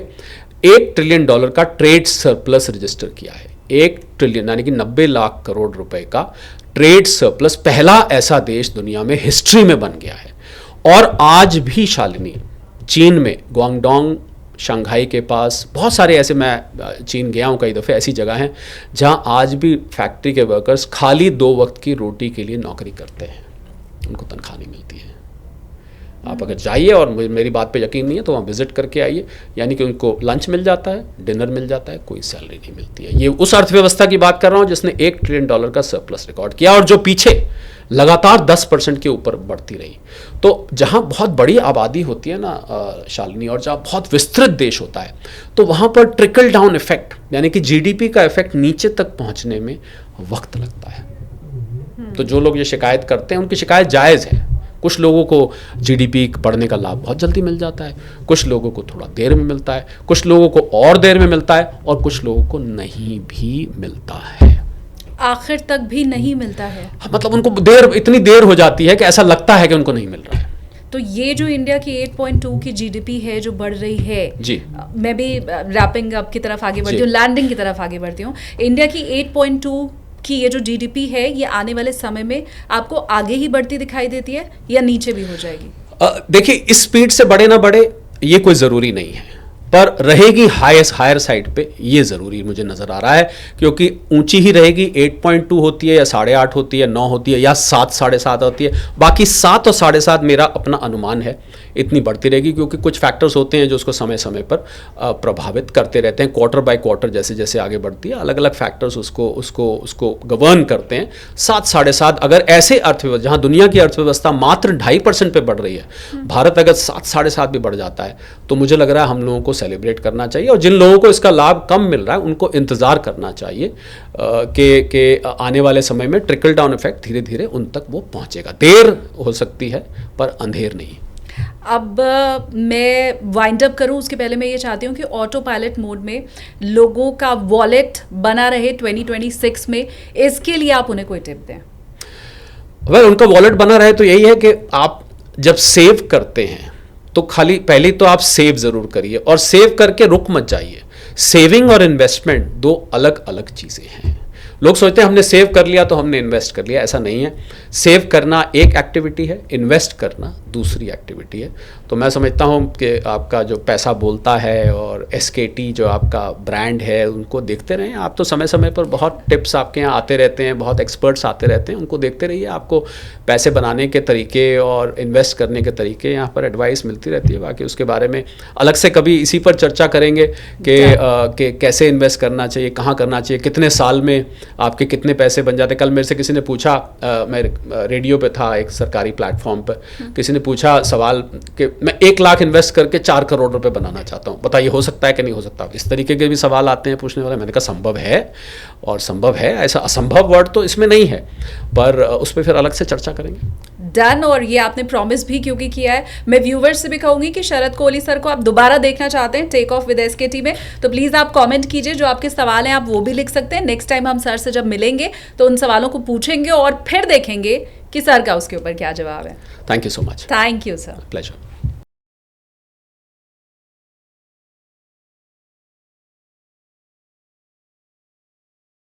Speaker 2: $1 ट्रिलियन का ट्रेड सरप्लस रजिस्टर किया है। 1 ट्रिलियन यानी कि 90 लाख करोड़ रुपए का ट्रेड सरप्लस पहला ऐसा देश दुनिया में हिस्ट्री में बन गया है। और आज भी शालिनी, चीन में ग्वांगडोंग, शंघाई के पास बहुत सारे ऐसे, मैं चीन गया हूँ कई दफ़े, ऐसी जगह हैं जहाँ आज भी फैक्ट्री के वर्कर्स खाली 2 वक्त की रोटी के लिए नौकरी करते हैं, उनको तनख्वाह नहीं मिलती है। आप अगर जाइए, और मेरी बात पे यकीन नहीं है तो वहाँ विजिट करके आइए, यानी कि उनको लंच मिल जाता है, डिनर मिल जाता है, कोई सैलरी नहीं मिलती है। ये उस अर्थव्यवस्था की बात कर रहा हूँ जिसने $1 ट्रिलियन का सरप्लस रिकॉर्ड किया और जो पीछे लगातार 10% के ऊपर बढ़ती रही। तो जहाँ बहुत बड़ी आबादी होती है ना शालिनी, और जहाँ बहुत विस्तृत देश होता है, तो वहाँ पर ट्रिकल डाउन इफेक्ट यानी कि जीडीपी का इफेक्ट नीचे तक पहुँचने में वक्त लगता है। तो जो लोग ये शिकायत करते हैं उनकी शिकायत जायज़ है। कुछ लोगों को जीडीपी बढ़ने का लाभ बहुत जल्दी मिल जाता है, कुछ लोगों को थोड़ा देर में मिलता है, कुछ लोगों को और देर में मिलता है, और कुछ लोगों को नहीं भी मिलता है,
Speaker 1: आखिर तक भी नहीं मिलता है।
Speaker 2: मतलब उनको इतनी देर हो जाती है कि ऐसा लगता है कि उनको नहीं मिल रहा है।
Speaker 1: तो ये जो इंडिया की 8.2 की जीडीपी है जो बढ़ रही है
Speaker 2: जी।
Speaker 1: मैं भी रैपिंग अप की तरफ आगे बढ़ती
Speaker 2: जी।
Speaker 1: हूँ, लैंडिंग की तरफ आगे बढ़ती हूँ। इंडिया की 8.2 की ये जो जीडीपी है ये आने वाले समय में आपको आगे ही बढ़ती दिखाई देती है या नीचे भी हो जाएगी?
Speaker 2: देखिए, इस स्पीड से बढ़े ना बढ़े ये कोई ज़रूरी नहीं है, पर रहेगी हायर साइड पे ये ज़रूरी मुझे नज़र आ रहा है, क्योंकि ऊंची ही रहेगी। 8.2 होती है या 8.5 होती है, 9 होती है या 7, 7.5 होती है, बाकी 7 और 7.5 मेरा अपना अनुमान है इतनी बढ़ती रहेगी, क्योंकि कुछ फैक्टर्स होते हैं जो उसको समय समय पर प्रभावित करते रहते हैं। क्वार्टर बाय क्वार्टर जैसे जैसे आगे बढ़ती है अलग अलग फैक्टर्स उसको गवर्न करते हैं। 7, 7.5 अगर ऐसे अर्थव्यवस्था जहाँ दुनिया की अर्थव्यवस्था मात्र 2.5% पे बढ़ रही है, भारत अगर 7, 7.5 भी बढ़ जाता है तो मुझे लग रहा है हम लोगों को सेलिब्रेट करना चाहिए, और जिन लोगों को इसका लाभ कम मिल रहा है उनको इंतज़ार करना चाहिए कि आने वाले समय में ट्रिकल डाउन इफेक्ट धीरे धीरे उन तक वो पहुंचेगा। देर हो सकती है पर अंधेर नहीं।
Speaker 1: अब मैं वाइंड अप करूं उसके पहले मैं ये चाहती हूँ कि ऑटो पायलट मोड में लोगों का वॉलेट बना रहे 2026 में, इसके लिए आप उन्हें कोई टिप दें?
Speaker 2: उनका वॉलेट बना रहे तो यही है कि आप जब सेव करते हैं तो खाली पहले तो आप सेव ज़रूर करिए, और सेव करके रुक मत जाइए। सेविंग और इन्वेस्टमेंट दो अलग अलग चीज़ें हैं। लोग सोचते हैं हमने सेव कर लिया तो हमने इन्वेस्ट कर लिया, ऐसा नहीं है। सेव करना एक एक्टिविटी है, इन्वेस्ट करना दूसरी एक्टिविटी है। तो मैं समझता हूँ कि आपका जो पैसा बोलता है और SKT जो आपका ब्रांड है उनको देखते रहें आप। तो समय समय पर बहुत टिप्स आपके यहाँ आते रहते हैं, बहुत एक्सपर्ट्स आते रहते हैं, उनको देखते रहिए। आपको पैसे बनाने के तरीके और इन्वेस्ट करने के तरीके यहाँ पर एडवाइस मिलती रहती है। बाकी उसके बारे में अलग से कभी इसी पर चर्चा करेंगे कि कैसे इन्वेस्ट करना चाहिए, कहाँ करना चाहिए, कितने साल में आपके कितने पैसे बन जाते। कल मेरे से किसी ने पूछा, मैं रेडियो पे था एक सरकारी प्लेटफॉर्म पर, किसी ने पूछा सवाल कि मैं 1 लाख इन्वेस्ट करके 4 करोड़ रुपए बनाना चाहता हूँ, बताइए हो सकता है कि नहीं हो सकता। इस तरीके के भी सवाल आते हैं पूछने वाले। मैंने कहा संभव है, और संभव है, ऐसा असंभव वर्ड तो इसमें नहीं है, पर उस पर फिर अलग से चर्चा करेंगे।
Speaker 1: डन। और ये आपने प्रॉमिस भी क्योंकि किया है, मैं व्यूवर्स से भी कहूंगी कि शरद कोहली सर को आप दोबारा देखना चाहते हैं टेक ऑफ विद SKT में, तो प्लीज आप कमेंट कीजिए। जो आपके सवाल हैं आप वो भी लिख सकते हैं। नेक्स्ट टाइम हम सर से जब मिलेंगे तो उन सवालों को पूछेंगे और फिर देखेंगे कि सर का उसके ऊपर क्या जवाब है।
Speaker 2: Thank you so much.
Speaker 1: Thank you sir.
Speaker 2: Pleasure.